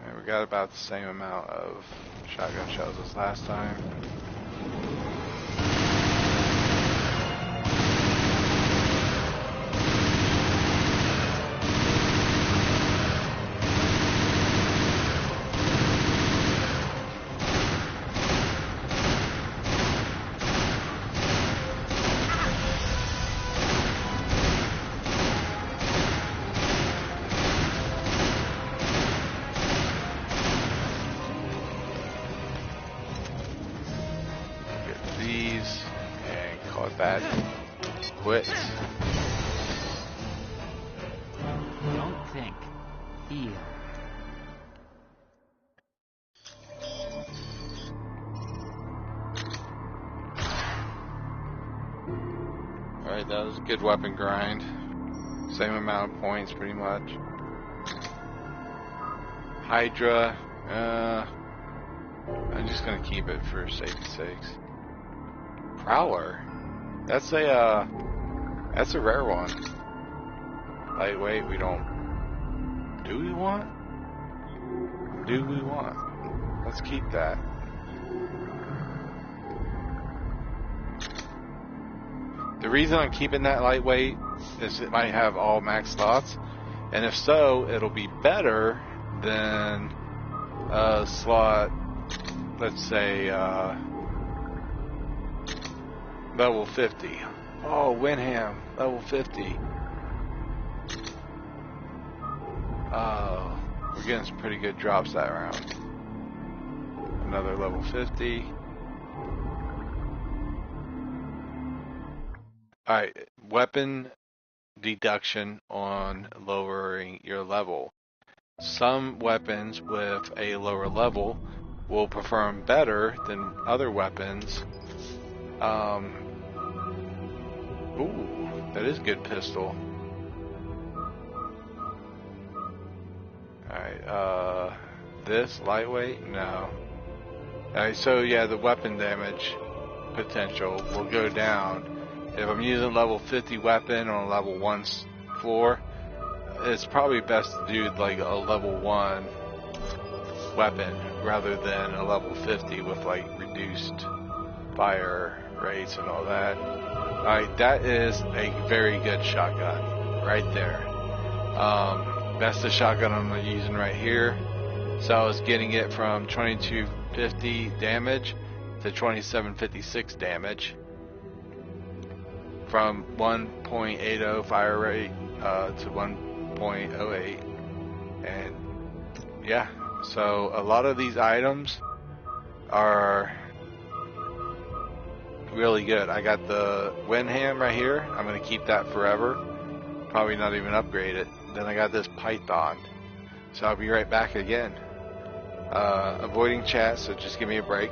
Alright, we got about the same amount of shotgun shells as last time. These and call it that. Quits. Don't think. Feel. Alright, that was a good weapon grind. Same amount of points pretty much. Hydra, I'm just gonna keep it for safety's sakes. Prowler. That's a rare one. Lightweight, we don't. Do we want? Do we want? Let's keep that. The reason I'm keeping that lightweight is it might have all max slots, and if so, it'll be better than a slot, let's say, level 50. Oh, Winham, level 50. Oh, we're getting some pretty good drops that round. Another level 50. Alright, weapon deduction on lowering your level. Some weapons with a lower level will perform better than other weapons. Ooh, that is a good pistol. Alright, this lightweight? No. Alright, so yeah, the weapon damage potential will go down. If I'm using level 50 weapon on a level 1 floor, it's probably best to do like a level 1 weapon rather than a level 50 with like reduced fire rates and all that. Alright, that is a very good shotgun right there. That's the shotgun I'm using right here. So I was getting it from 2250 damage to 2756 damage. From 1.80 fire rate to 1.08. And yeah, so a lot of these items are really good. I got the Windham right here. I'm going to keep that forever. Probably not even upgrade it. Then I got this Python. So I'll be right back again. Avoiding chat, so just give me a break.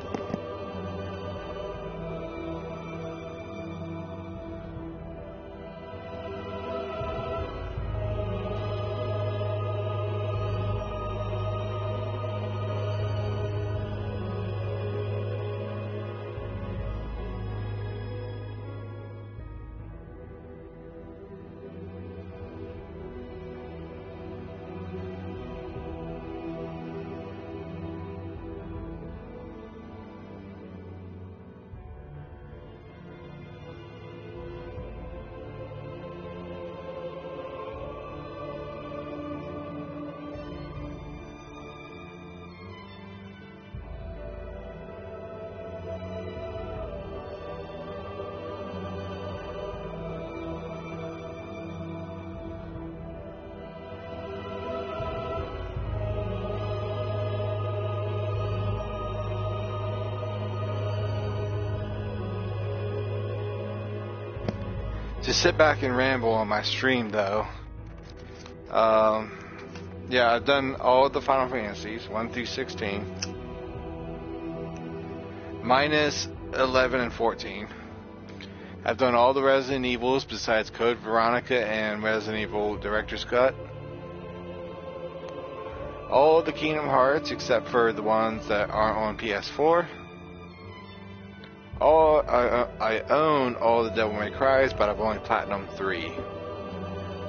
Just sit back and ramble on my stream, though. Yeah, I've done all the Final Fantasies, 1 through 16. Minus 11 and 14. I've done all the Resident Evils besides Code Veronica and Resident Evil Director's Cut. All the Kingdom Hearts except for the ones that aren't on PS4. I own all the Devil May Cry's, but I've only platinum 3.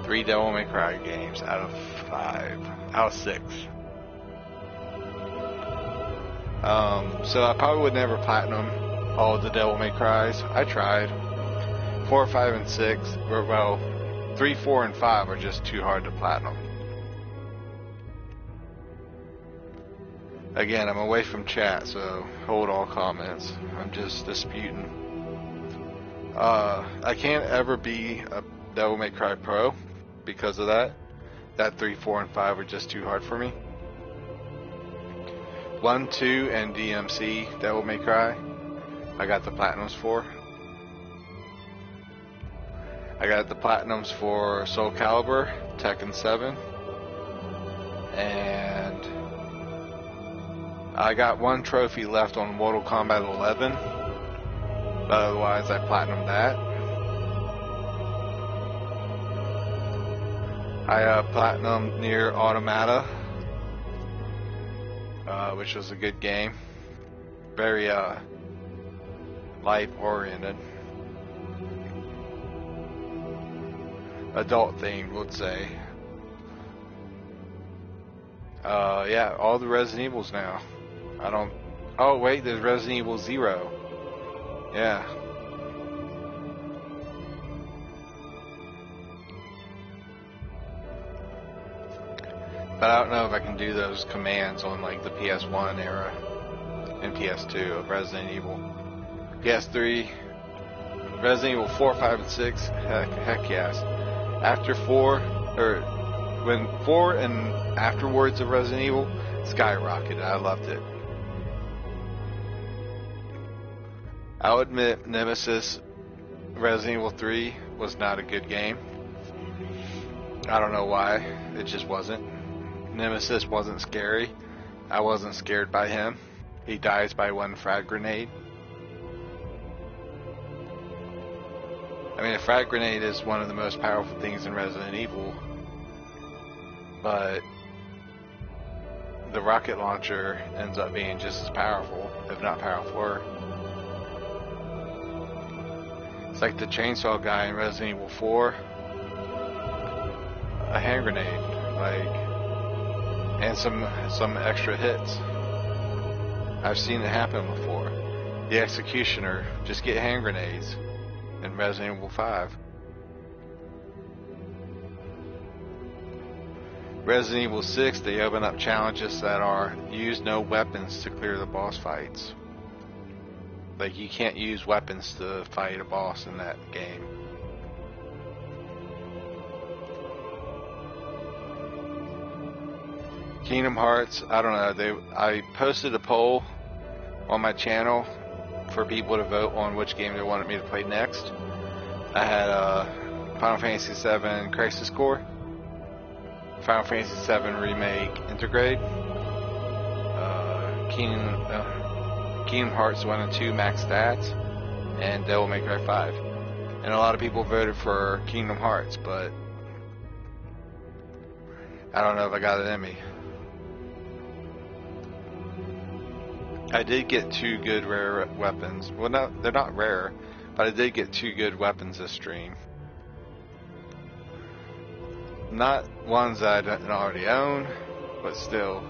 3 Devil May Cry games out of 6. So I probably would never platinum all of the Devil May Cry's. I tried. 4, 5, and 6. Well, 3, 4, and 5 are just too hard to platinum. Again, I'm away from chat, so hold all comments. I'm just disputing. I can't ever be a Devil May Cry Pro because of that. That 3, 4, and 5 are just too hard for me. 1, 2, and DMC Devil May Cry, I got the platinums for. I got the platinums for Soul Calibur, Tekken 7, and I got 1 trophy left on Mortal Kombat 11, but otherwise I platinumed that. I platinumed Nier Automata, which was a good game. Very life-oriented. Adult-themed, would say. Yeah, all the Resident Evils now. I don't... Oh, wait, there's Resident Evil 0. Yeah. But I don't know if I can do those commands on, like, the PS1 era and PS2 of Resident Evil. PS3, Resident Evil 4, 5, and 6, heck yes. After 4, or when 4 and afterwards of Resident Evil, skyrocketed. I loved it. I'll admit Nemesis Resident Evil 3 was not a good game. I don't know why. It just wasn't. Nemesis wasn't scary. I wasn't scared by him. He dies by 1 frag grenade. I mean, a frag grenade is one of the most powerful things in Resident Evil. But the rocket launcher ends up being just as powerful, if not powerful. It's like the chainsaw guy in Resident Evil 4. A hand grenade, like, and some extra hits. I've seen it happen before. The Executioner, just get hand grenades in Resident Evil 5. Resident Evil 6, they open up challenges that are use no weapons to clear the boss fights. Like, you can't use weapons to fight a boss in that game. Kingdom Hearts, I don't know. I posted a poll on my channel for people to vote on which game they wanted me to play next. I had Final Fantasy VII Crisis Core, Final Fantasy VII Remake Intergrade, Kingdom Hearts 1 and 2 Max Stats, and Devil May Cry 5. And a lot of people voted for Kingdom Hearts, but I don't know if I got it in me. I did get 2 good rare weapons. Well, no, they're not rare, but I did get 2 good weapons this stream. Not ones that I don't already own, but still.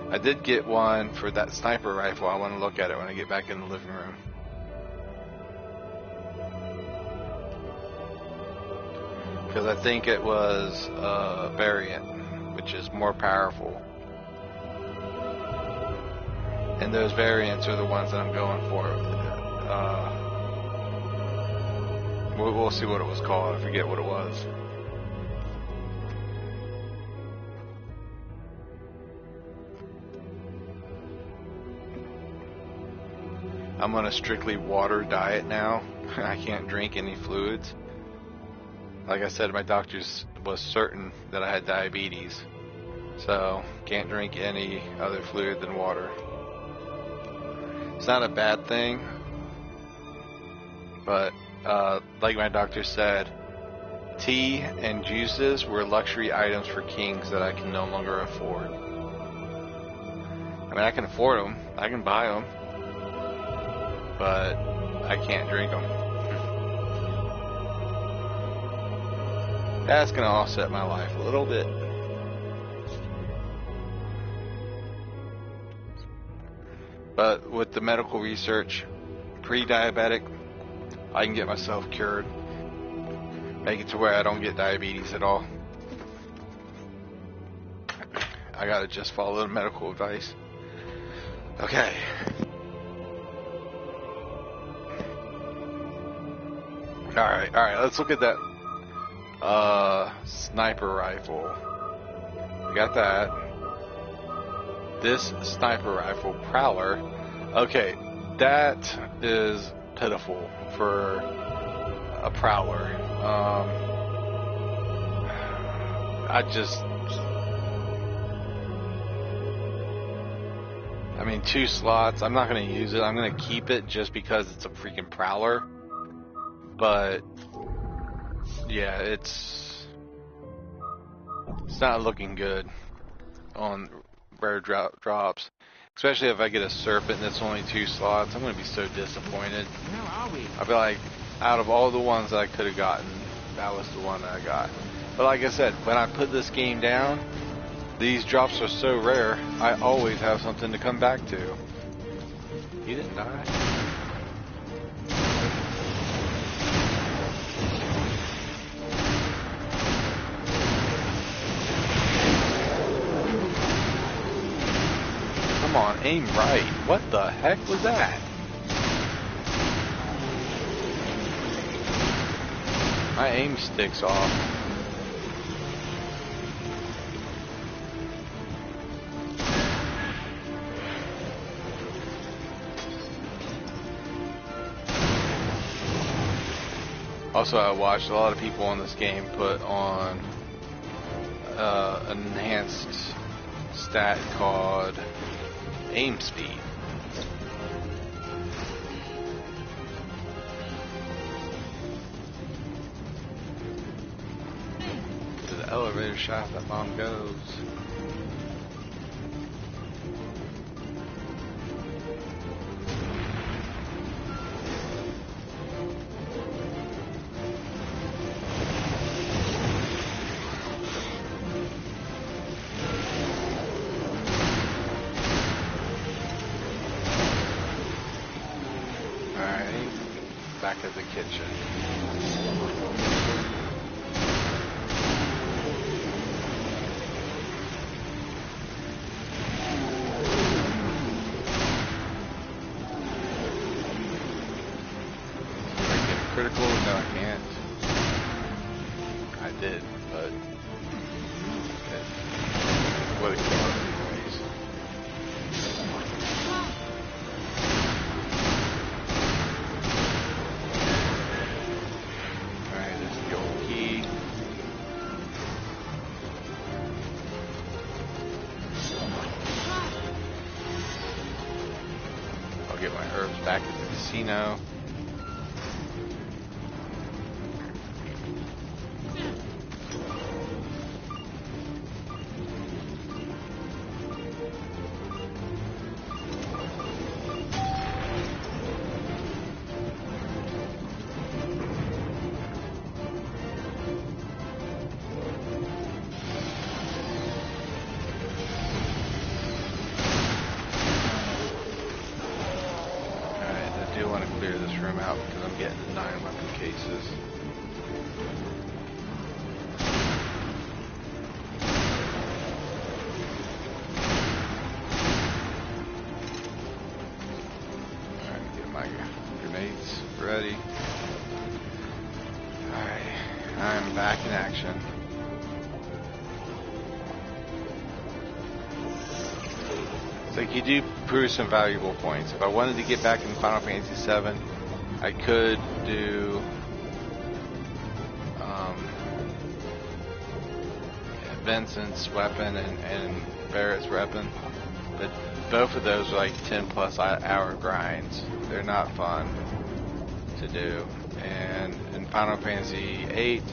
I did get one for that sniper rifle. I want to look at it when I get back in the living room. Because I think it was a variant, which is more powerful. And those variants are the ones that I'm going for. We'll see what it was called. I forget what it was. I'm on a strictly water diet now. I can't drink any fluids. Like I said, my doctor was certain that I had diabetes. So, can't drink any other fluid than water. It's not a bad thing. But, like my doctor said, tea and juices were luxury items for kings that I can no longer afford. I mean, I can afford them. I can buy them. But I can't drink them. That's going to offset my life a little bit. But with the medical research, pre-diabetic, I can get myself cured. Make it to where I don't get diabetes at all. I gotta just follow the medical advice. Okay. Alright, let's look at that sniper rifle. We got that. This sniper rifle, Prowler. Okay, that is pitiful for a Prowler. I mean, 2 slots. I'm not going to use it. I'm going to keep it just because it's a freaking Prowler. But yeah, it's not looking good on rare drops, especially if I get a serpent and it's only 2 slots. I'm gonna be so disappointed. Where are we? I'll be like, out of all the ones that I could have gotten, that was the one that I got. But like I said, when I put this game down, these drops are so rare, I always have something to come back to. You didn't die. Come on, aim right. What the heck was that? My aim stick's off. Also, I watched a lot of people on this game put on an enhanced stat called aim speed. To the elevator shaft that bomb goes. Back at the kitchen. Can I get critical? No, I can't. I did, but it would have killed anyways. I'll get my herbs back at the casino. You do prove some valuable points. If I wanted to get back in Final Fantasy VII, I could do Vincent's weapon and Barrett's weapon, but both of those are like 10+ hour grinds. They're not fun to do. And in Final Fantasy VIII,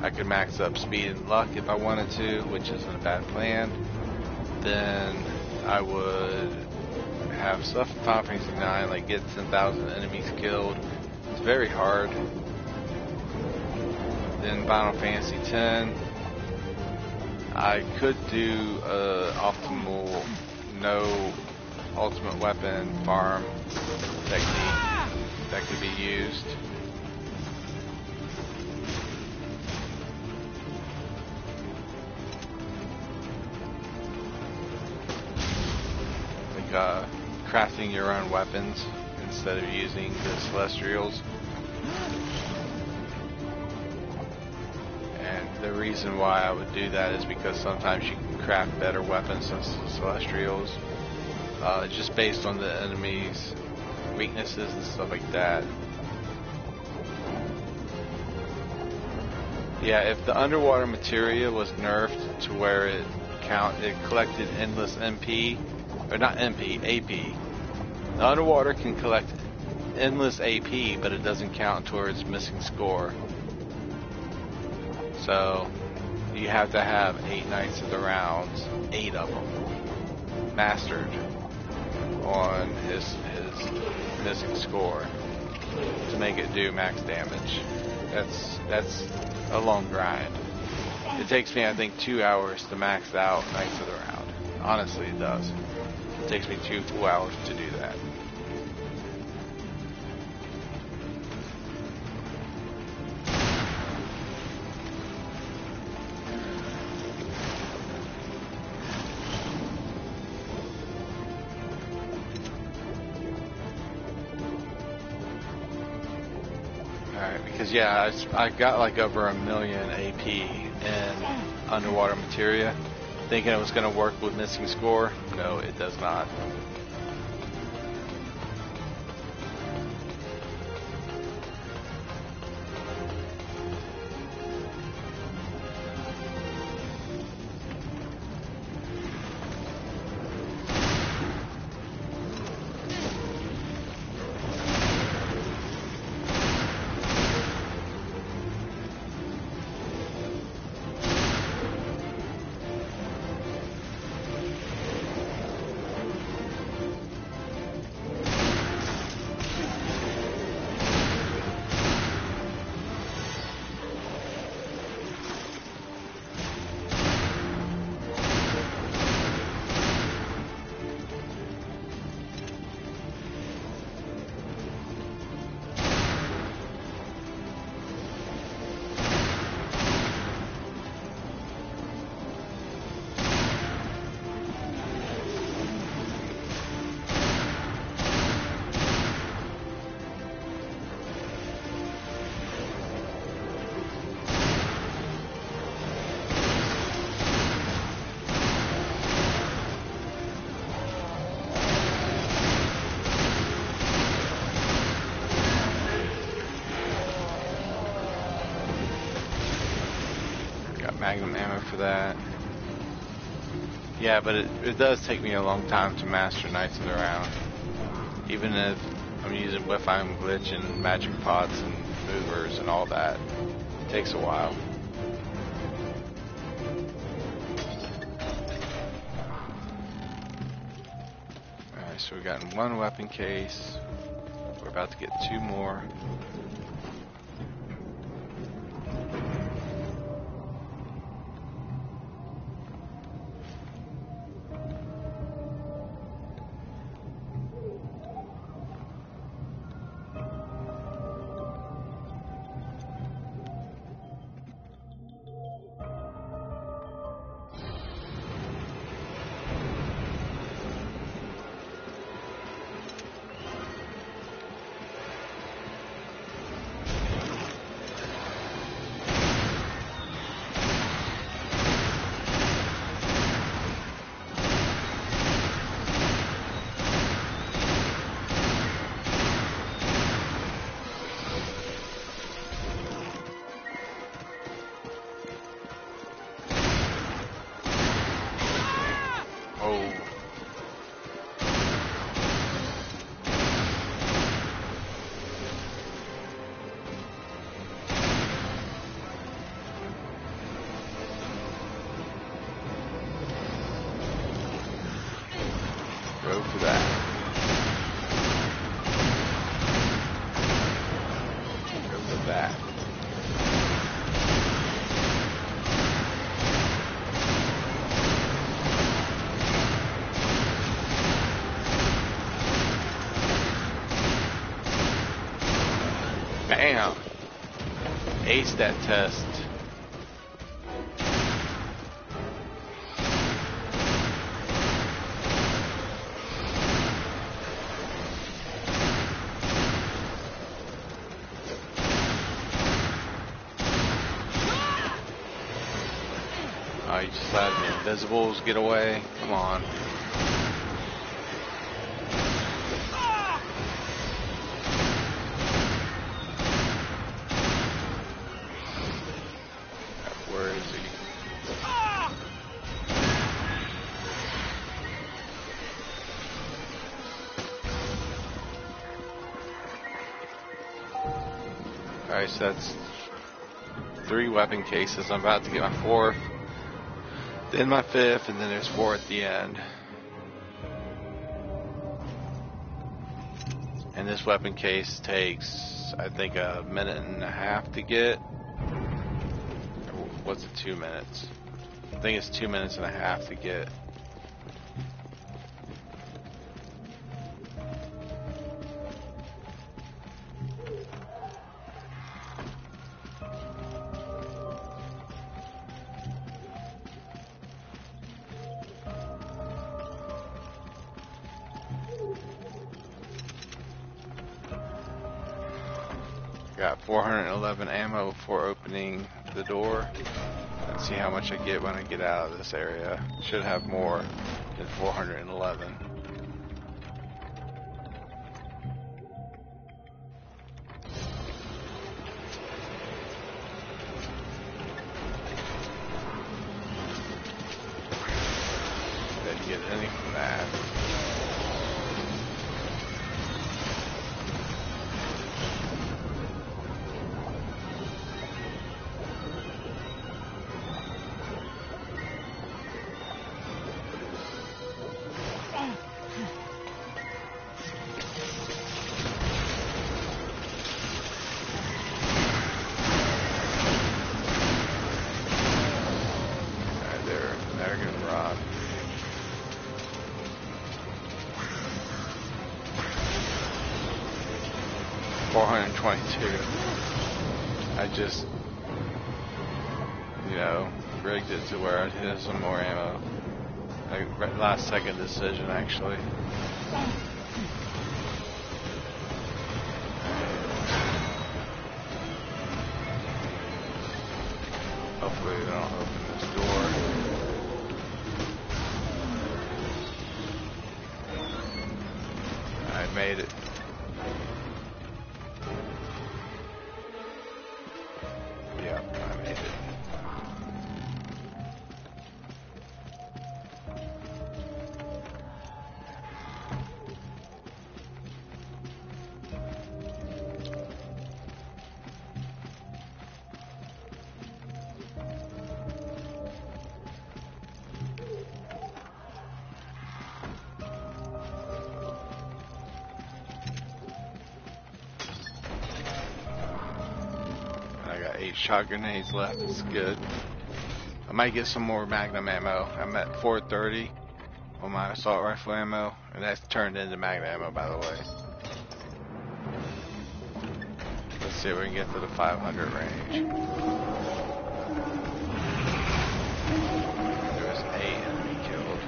I could max up speed and luck if I wanted to, which isn't a bad plan. Then I would have stuff in Final Fantasy IX, like get 10,000 enemies killed. It's very hard. Then Final Fantasy X, I could do optimal no ultimate weapon farm technique that could be used. Crafting your own weapons instead of using the Celestials. And the reason why I would do that is because sometimes you can craft better weapons than Celestials, just based on the enemy's weaknesses and stuff like that. Yeah, if the underwater materia was nerfed to where it collected endless MP, or not MP, AP. The underwater can collect endless AP, but it doesn't count towards missing score. So you have to have 8 Knights of the Rounds, 8 of them, mastered on his missing score to make it do max damage. That's a long grind. It takes me, I think, 2 hours to max out Knights of the Round. Honestly, it does. It takes me 2 full hours to do that. Alright, because yeah, I got like over 1 million AP in underwater materia. Thinking it was going to work with missing score. No, it does not. Magnum ammo for that. Yeah, but it does take me a long time to master Knights of the Round. Even if I'm using Wi-Fi and glitch and magic pots and movers and all that, it takes a while. Alright, so we've gotten one weapon case. We're about to get 2 more. Go for that. Go for that. Bam! Ace that test. Oh, you just let the invisibles get away? Come on. Where is he? Alright, so that's 3 weapon cases. I'm about to get my 4th. Then my 5th, and then there's 4 at the end. And this weapon case takes, I think, 1.5 minutes to get. Or what's it, 2 minutes? I think it's 2.5 minutes to get. Got 411 ammo before opening the door. Let's see how much I get when I get out of this area. Should have more than 411. Didn't get any from that. Rod. $422. I just, rigged it to where I had some more ammo. Like last second decision, actually. Hopefully they don't open this door. I made it. Yep, I made it. 8 shot grenades left. It's good. I might get some more Magnum ammo. I'm at 430 on my assault rifle ammo, and that's turned into Magnum ammo, by the way. Let's see if we can get to the 500 range. There was 8 enemy killed.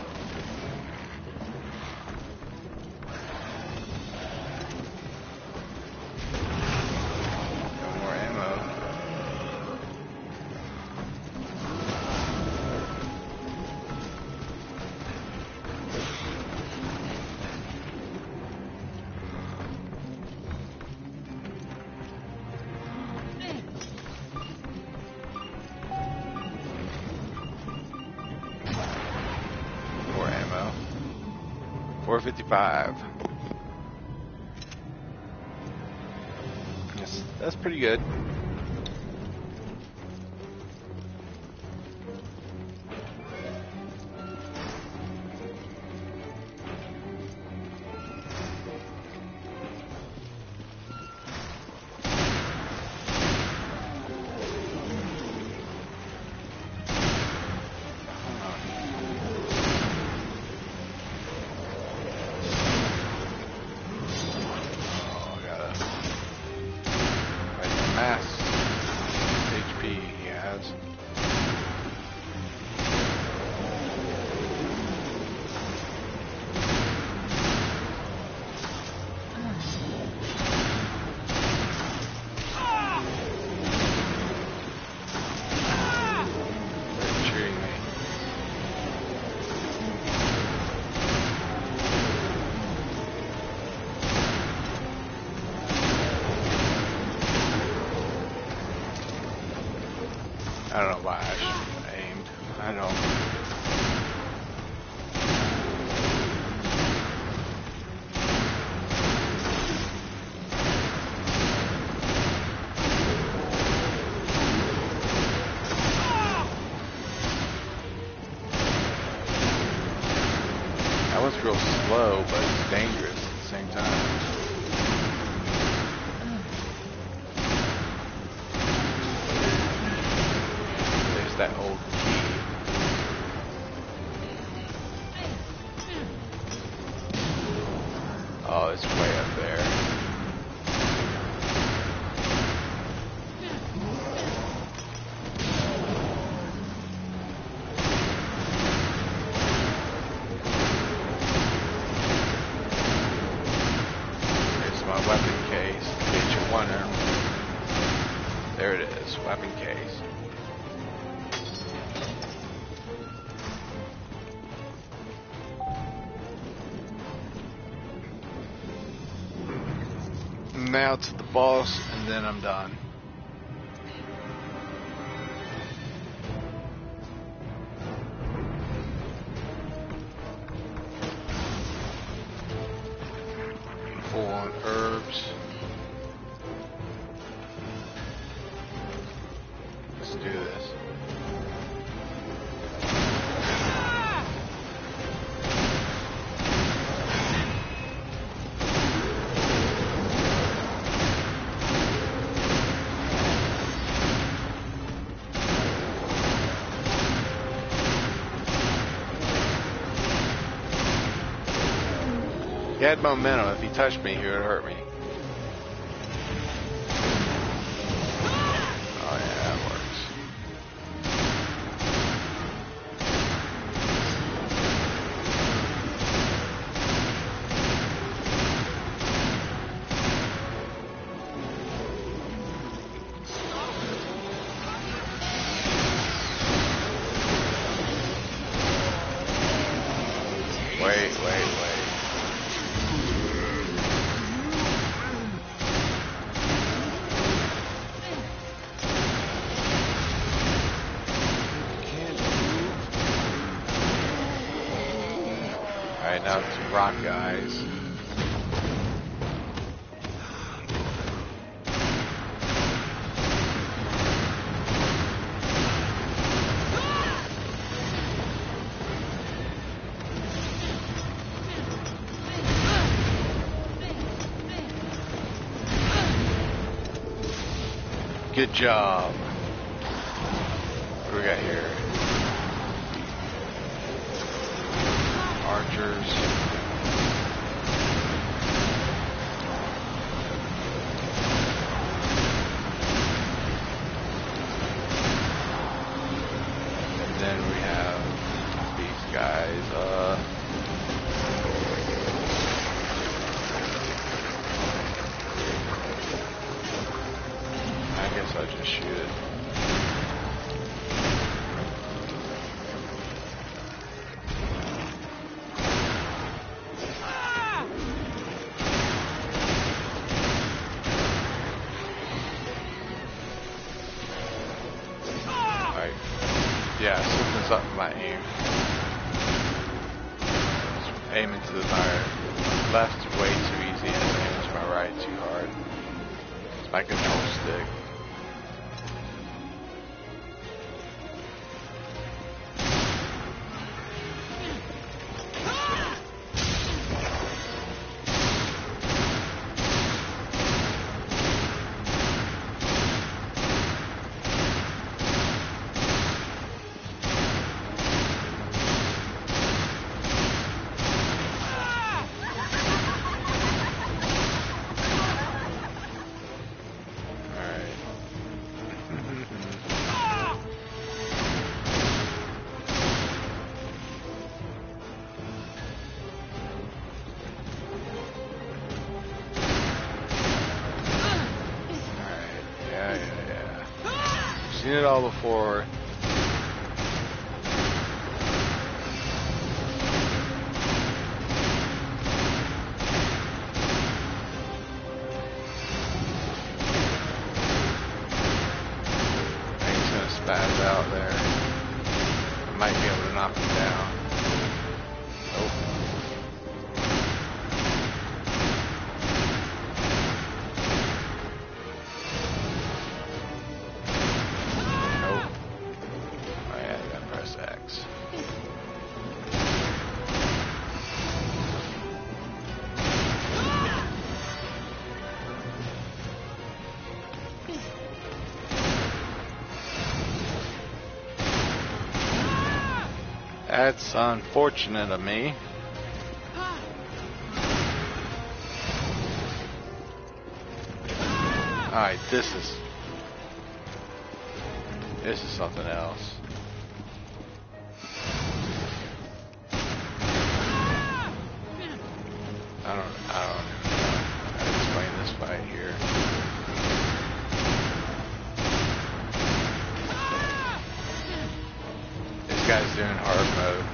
No more ammo. More ammo. 455. Yes, that's pretty good. Oh, I gotta write the mass HP he has. They're cheering me. I don't know why I should have aimed. I don't. That was real slow, but it's dangerous at the same time. There's that old key. Oh, it's way up there. Here's my weapon case. In case you're wondering. There it is, weapon case. Now to the boss, and then I'm done. Full on herbs. Let's do this. He had momentum. If he touched me, he would hurt me. Oh yeah, that works. Wait. Alright, now it's rock guys. Good job. we got here? Archers. And then we have these guys. I guess I'll just shoot it. Yeah, something's up with my aim. Aiming to my left is way too easy and aiming to my right too hard. It's my control stick. Seen it all before. I think he's gonna spaz out there. I might be able to knock him down. Nope. That's unfortunate of me. Alright, this is something else. I don't know how to explain this fight here. This guy's doing hard mode.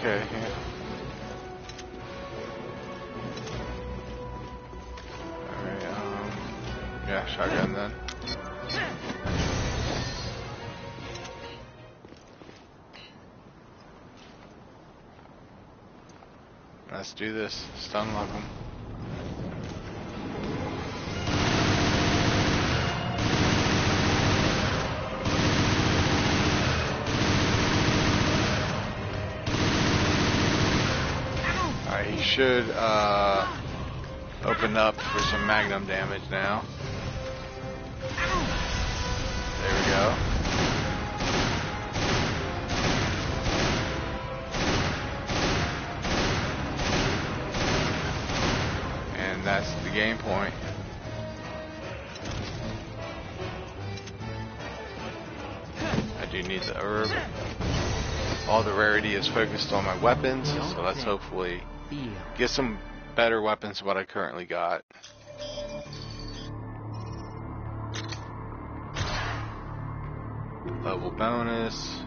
Okay, yeah. Alright, yeah, shotgun then. Let's do this. Stun lock him. He should open up for some magnum damage now. There we go. And that's the game point. I do need the herb. All the rarity is focused on my weapons, so let's hopefully get some better weapons than what I currently got. Level bonus.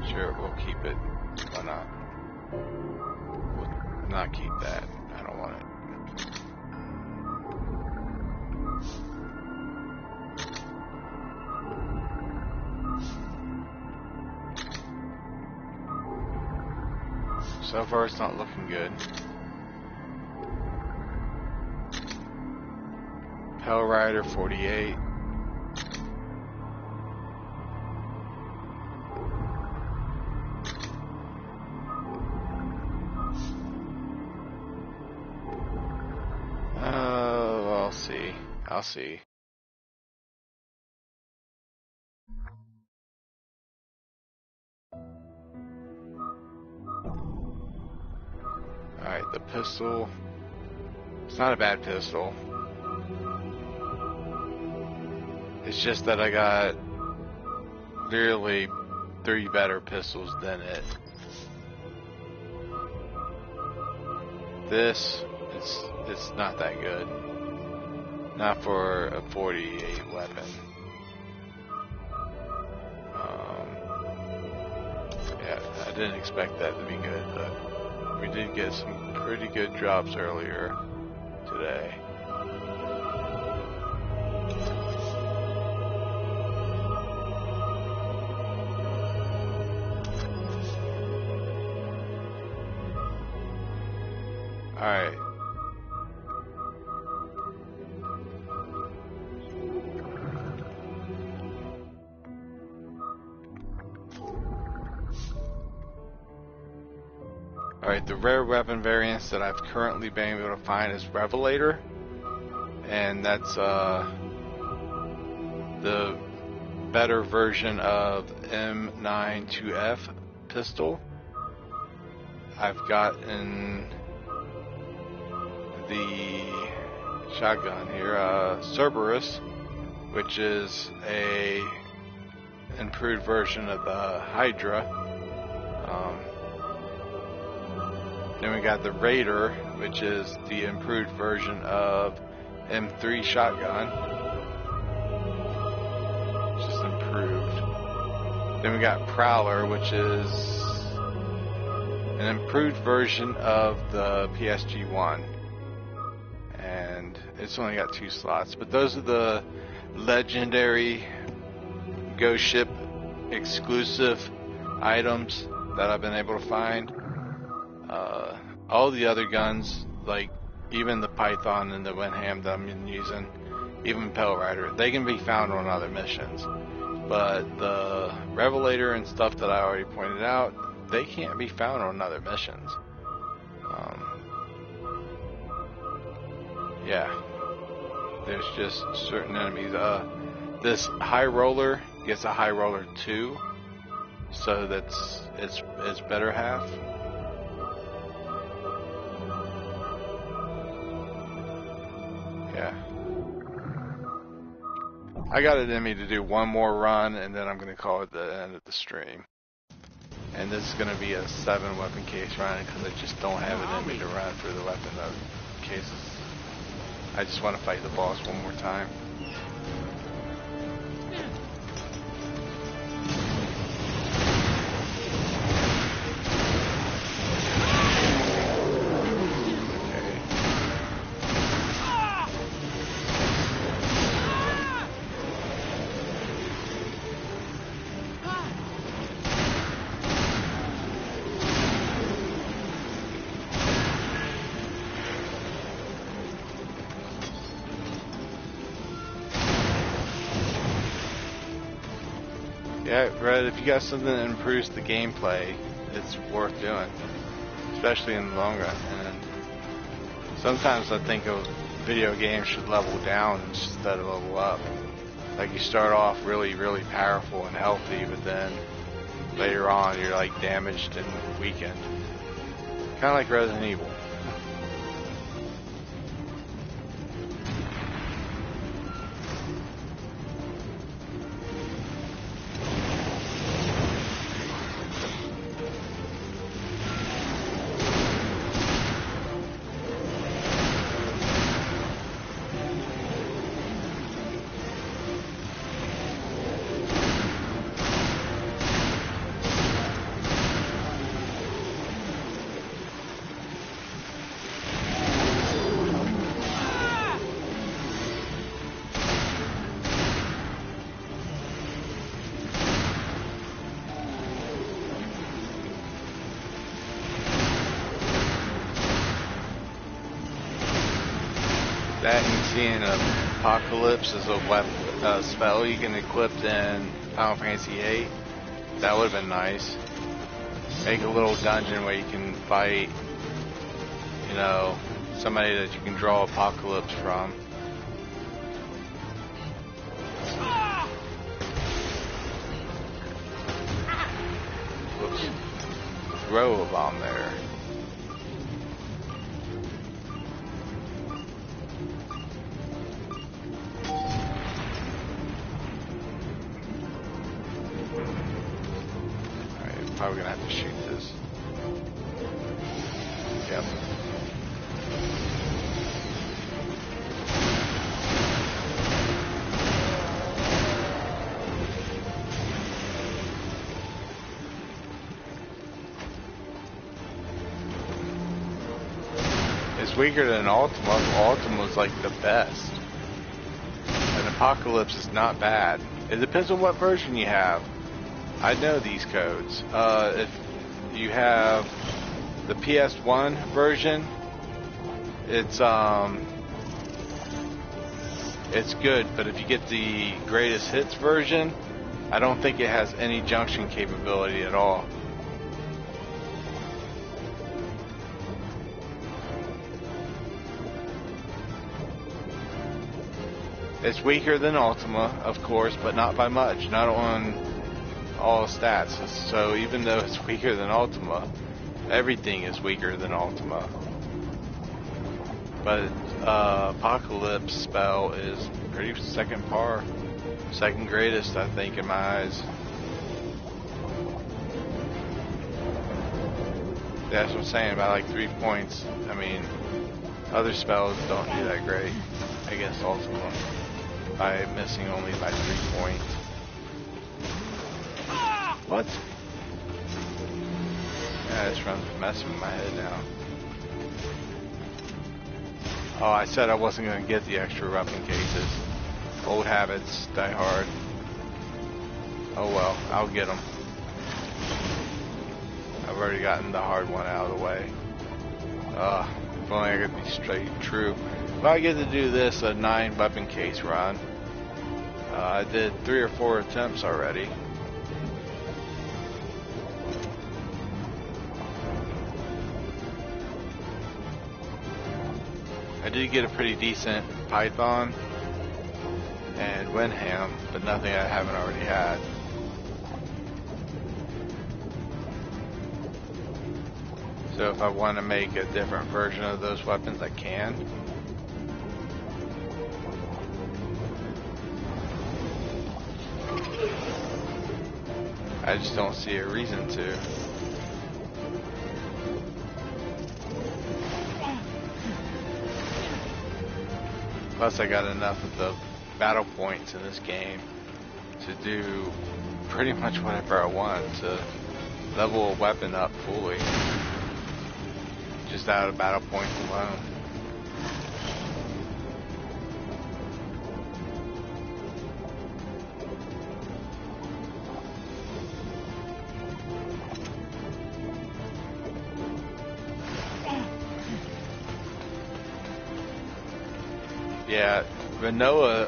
Sure, we'll keep it. Why not? We'll not keep that. I don't want it. So far, it's not looking good. Hell Rider 48. I'll see. I'll see. Alright, the pistol. It's not a bad pistol. It's just that I got literally 3 better pistols than it. This, it's not that good. Not for a 48 weapon. Yeah, I didn't expect that to be good, but we did get some pretty good drops earlier today. Alright. Alright, the rare weapon variants that I've currently been able to find is Revelator. And that's the better version of M92F pistol. I've gotten the shotgun here, Cerberus, which is a improved version of the Hydra. Then we got the Raider, which is the improved version of M3 shotgun, which is improved. Then we got Prowler, which is an improved version of the PSG-1. And it's only got 2 slots, but those are the legendary Ghost Ship exclusive items that I've been able to find. All the other guns, like even the Python and the Winham that I'm using, even Pale Rider, they can be found on other missions. But the Revelator and stuff that I already pointed out, they can't be found on other missions. Yeah, there's just certain enemies. This High Roller gets a High Roller 2, so that's it's better half. Yeah, I got it in me to do one more run, and then I'm going to call it the end of the stream. And this is going to be a 7 weapon case run because I just don't have it in me to run through the weapon cases. I just want to fight the boss one more time. Yeah, Red, if you got something that improves the gameplay, it's worth doing, especially in the long run. And sometimes I think a video game should level down instead of level up. Like you start off really, really powerful and healthy, but then later on you're like damaged and weakened. Kind of like Resident Evil. That and seeing Apocalypse as a weapon, spell you can equip in Final Fantasy VIII. That would have been nice. Make a little dungeon where you can fight, you know, somebody that you can draw Apocalypse from. Whoops. Throw a bomb there. Alright, probably gonna have to shoot this. Yep. It's weaker than Ultima. Ultima was like the best. And Apocalypse is not bad. It depends on what version you have. I know these codes. If you have the PS1 version, it's good, but if you get the greatest hits version, I don't think it has any junction capability at all. It's weaker than Ultima, of course, but not by much, not on all stats. So even though it's weaker than Ultima, everything is weaker than Ultima. But Apocalypse spell is pretty second par, second greatest, I think, in my eyes. That's what I'm saying, about like 3 points. I mean, other spells don't do that great against Ultima. By missing only by 3 points. What? Yeah, this run's messing with my head now. Oh, I said I wasn't going to get the extra weapon cases. Old habits die hard. Oh well, I'll get them. I've already gotten the hard one out of the way. If only I could be straight true. If I get to do this, a 9 weapon case run. I did 3 or 4 attempts already. I did get a pretty decent Python and Winham, but nothing I haven't already had. So if I want to make a different version of those weapons, I can. I just don't see a reason to. Plus I got enough of the battle points in this game to do pretty much whatever I want to level a weapon up fully. Just out of battle points alone. Yeah, Rinoa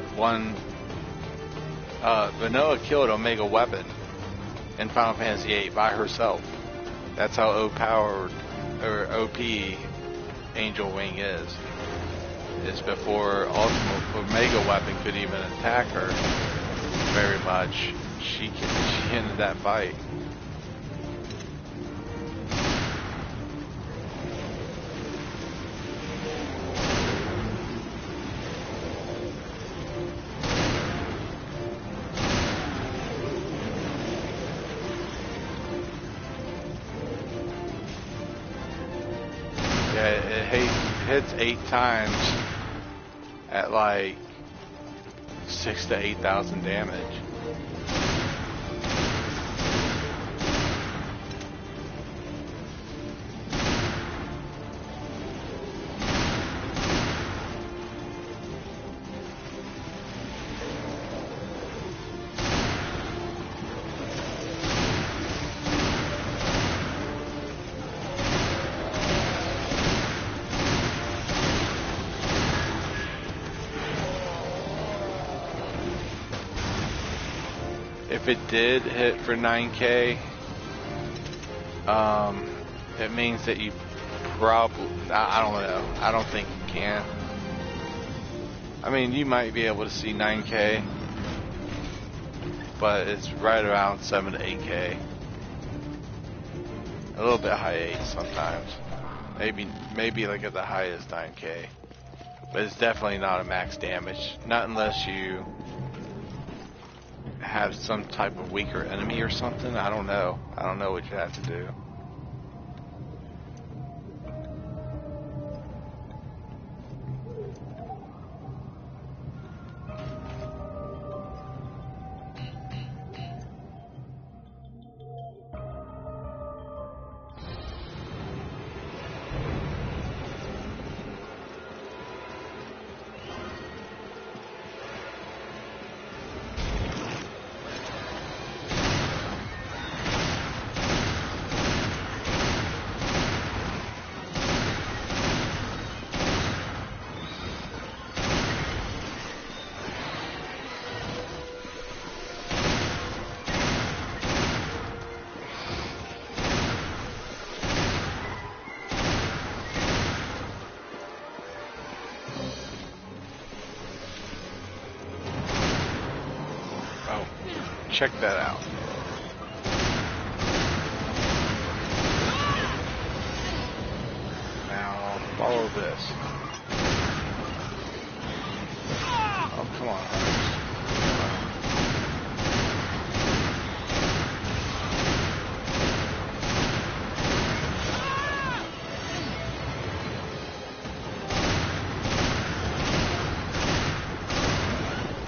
killed Omega Weapon in Final Fantasy VIII by herself. That's how overpowered or OP Angel Wing is. It's before Ultimate Omega Weapon could even attack her very much. She ended that fight. It hits 8 times at like 6,000 to 8,000 damage. if it did hit for 9K, it means that you probably, I don't know, I don't think you can. I mean, you might be able to see 9K, but it's right around 7 to 8K. A little bit high 8 sometimes. Maybe like at the highest 9K. But it's definitely not a max damage. Not unless you have some type of weaker enemy or something. I don't know. I don't know what you have to do. Check that out. Now follow this. Oh, come on.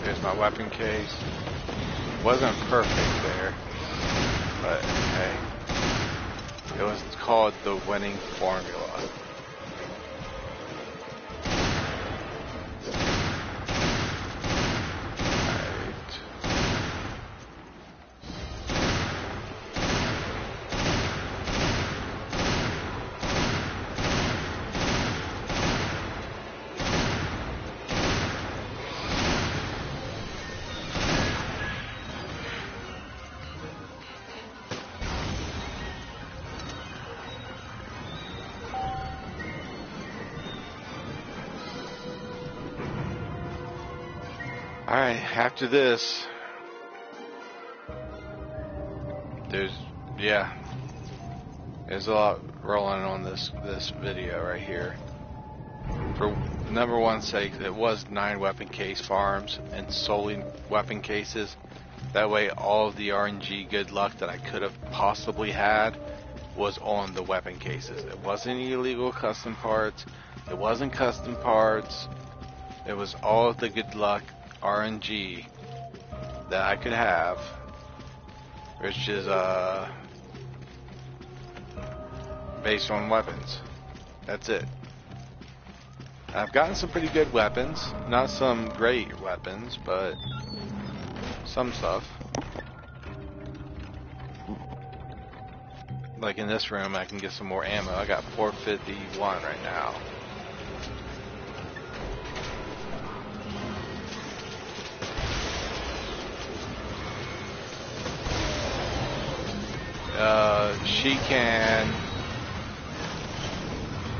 There's my weapon case. Wasn't perfect there, but hey, it was called the winning formula. Alright, after this, there's a lot rolling on this video right here. For number one's sake, it was 9 weapon case farms and solely weapon cases. That way all of the RNG good luck that I could have possibly had was on the weapon cases. It wasn't illegal custom parts, it wasn't custom parts, it was all of the good luck RNG that I could have, which is based on weapons. That's it. I've gotten some pretty good weapons, not some great weapons, but some stuff. Like in this room, I can get some more ammo. I got 451 right now.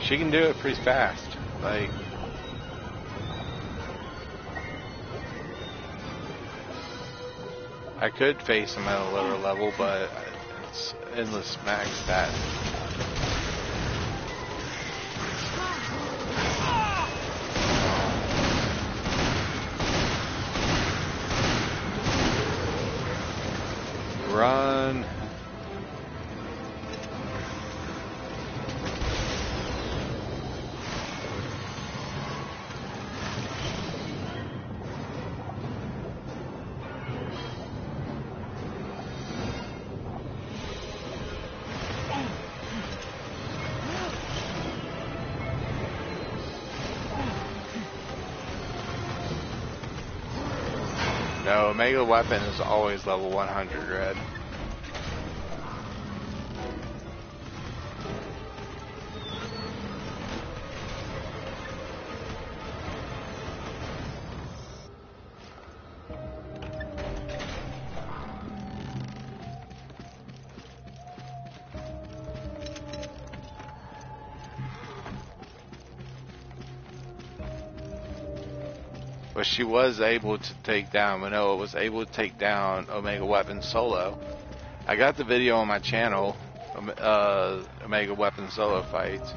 She can do it pretty fast. Like, I could face him at a lower level, but it's endless max stat. Run. No, Omega weapon is always level 100, Red. But she was able to take down, Manoa was able to take down Omega Weapon solo. I got the video on my channel, Omega Weapon solo fights.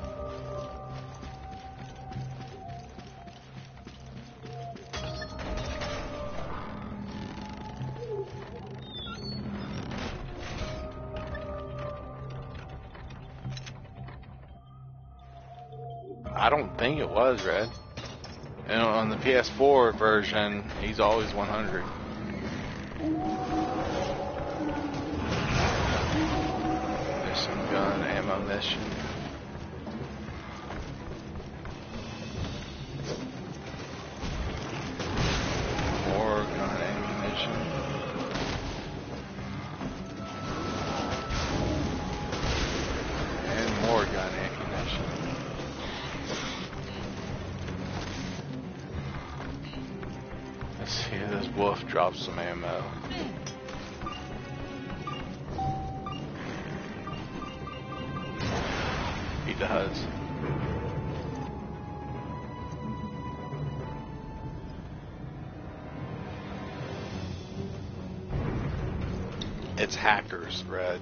I don't think it was Red. And on the PS4 version, he's always 100. There's some gun ammunition. More gun ammunition. And more gun ammunition. Let's see if this wolf drops some ammo. He does. It's hackers, Red.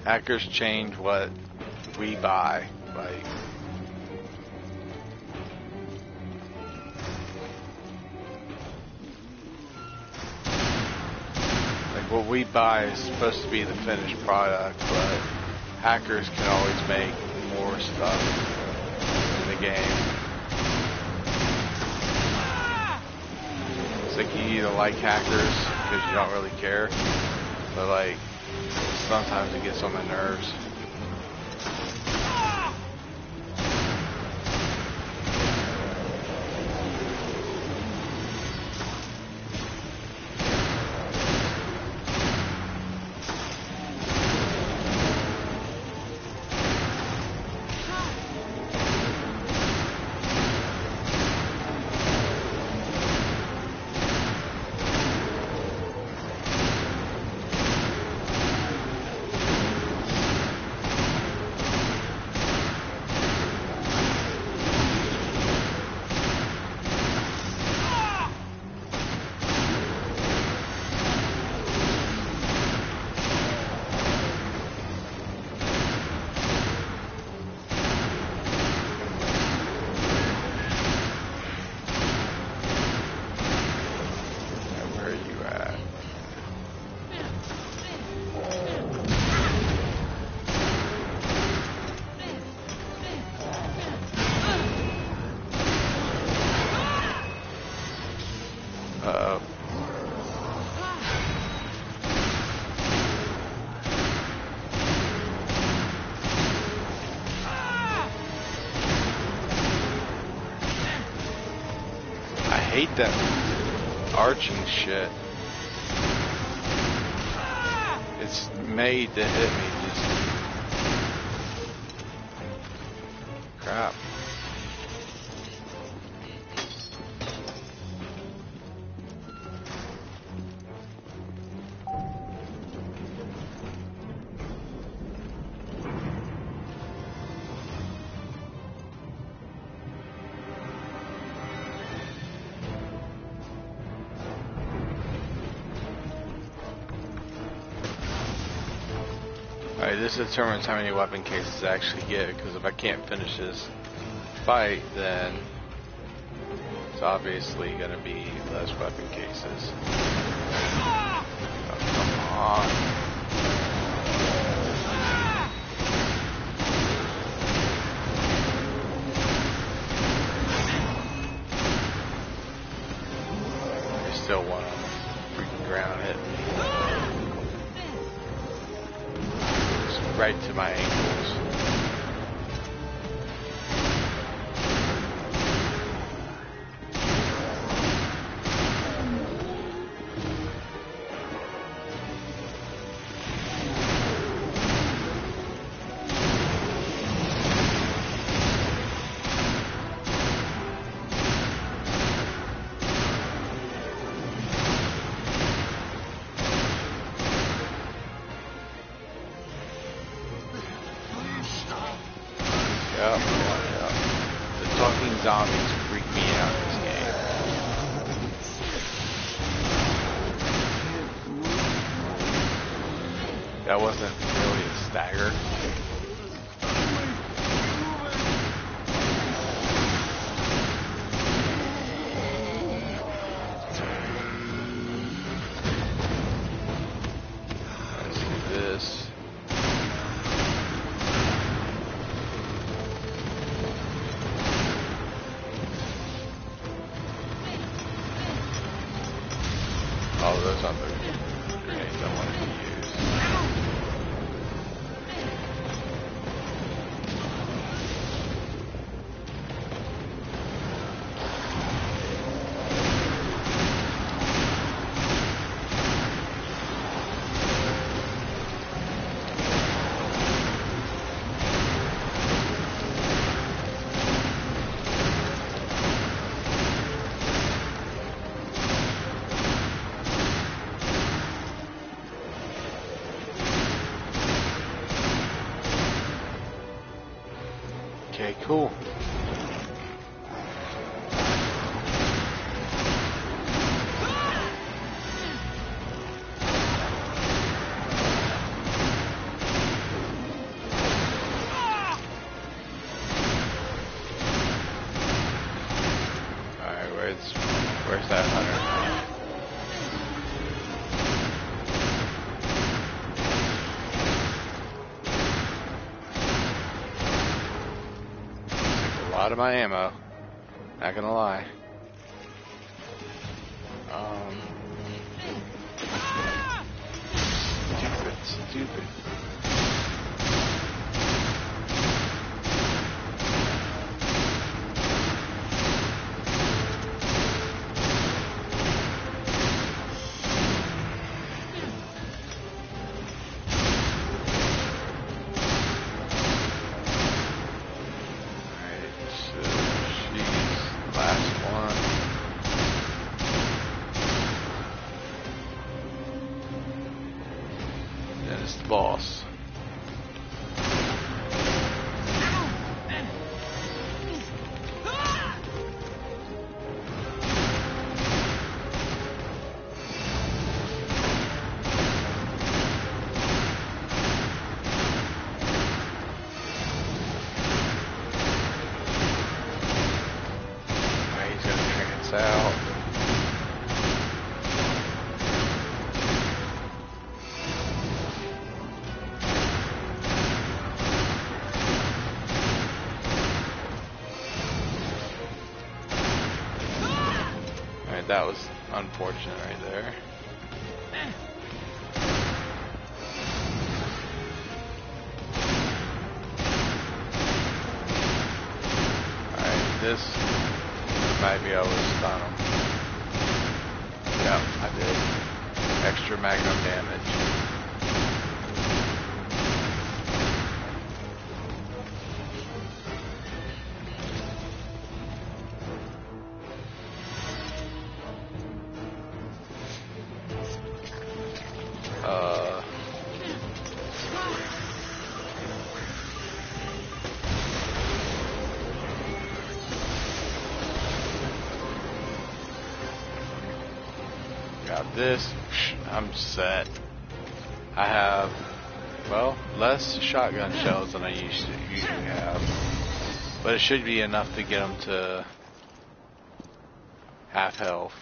Hackers change what we buy. Like, what we buy is supposed to be the finished product, but hackers can always make more stuff in the game. It's like you either like hackers because you don't really care, but like sometimes it gets on my nerves. I hate that arching shit. It's made to hit me just crap. Alright, this determines how many weapon cases I actually get, because if I can't finish this fight, then it's obviously going to be less weapon cases. Oh, come on. There's still one on the freaking ground hitting me. Right to my ankles. Yeah. The talking zombies freak me out in this game. That wasn't really a stagger. Let's do this. Oh, those are the grenades I wanted to use. Okay, cool. Alright, where's that hunter? A lot of my ammo, not gonna lie. Stupid. Boss. Alright, he's gonna trance out. That was unfortunate right there. Alright, this might be able to stun him. Yep, I did. Extra magnum damage. Got this. I'm set. I have, well, less shotgun shells than I usually have, but it should be enough to get them to half health.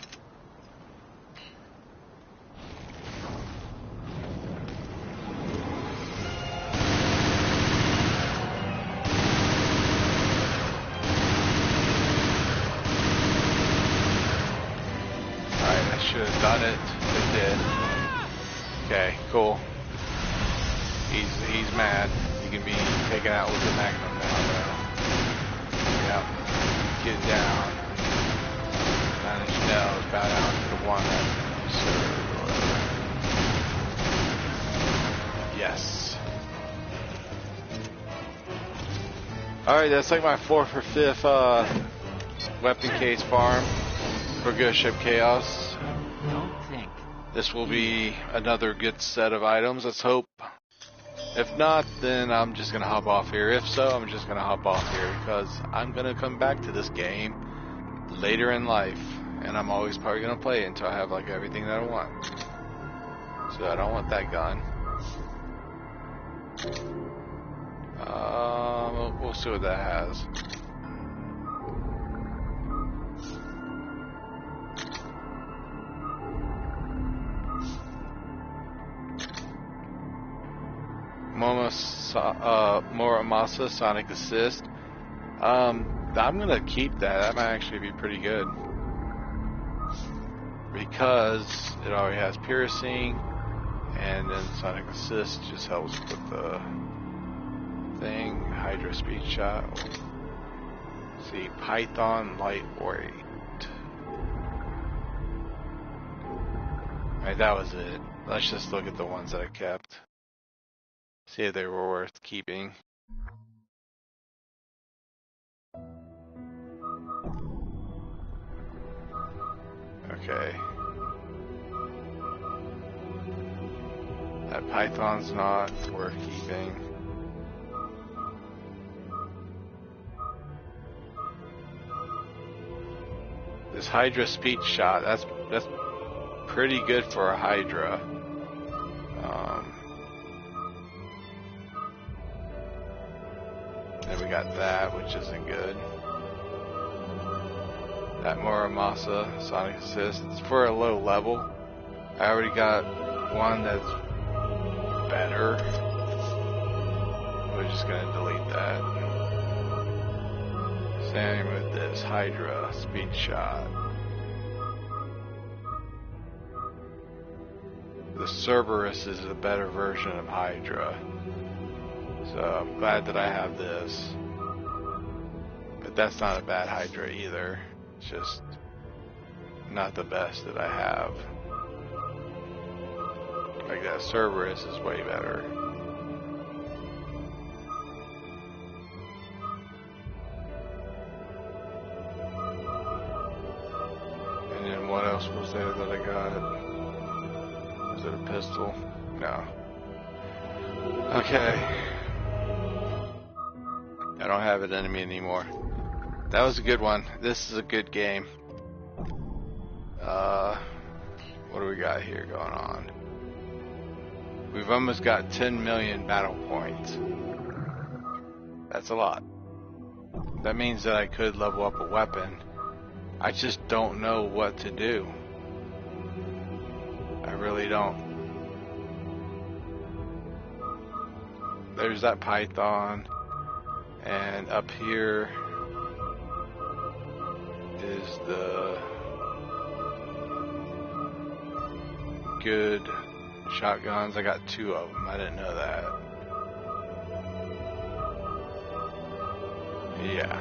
Should have done it. It did. Okay, cool. He's mad. He can be taken out with the magnum now, though. Yep. Get down. 9-inch nails. Bow down to the one that served. Yes. Alright, that's like my 4th or 5th weapon case farm for Ghost Ship Chaos. This will be another good set of items, let's hope. If not, then I'm just going to hop off here. If so, I'm just going to hop off here because I'm going to come back to this game later in life. And I'm always probably going to play it until I have like everything that I want. So I don't want that gun. We'll see what that has. Muramasa Sonic Assist. I'm gonna keep that. That might actually be pretty good because it already has piercing, and then Sonic Assist just helps with the thing. Hydra Speed Shot. Let's see, Python Lightweight. Alright, that was it. Let's just look at the ones that I kept. See if they were worth keeping. Okay. That Python's not worth keeping. This Hydra Speed Shot, that's pretty good for a Hydra. Then we got that, which isn't good. That Muramasa Sonic Assist. It's for a low level. I already got one that's better. We're just gonna delete that. Same with this Hydra Speed Shot. The Cerberus is a better version of Hydra. So I'm glad that I have this. But that's not a bad Hydra either. It's just not the best that I have. Like that Cerberus is way better. And then what else was there that I got? Was it a pistol? No. Okay. I don't have it in me anymore. That was a good one. This is a good game. What do we got here going on? We've almost got 10 million battle points. That's a lot. That means that I could level up a weapon. I just don't know what to do. I really don't. There's that Python. And up here is the good shotguns. I got 2 of them. I didn't know that. Yeah.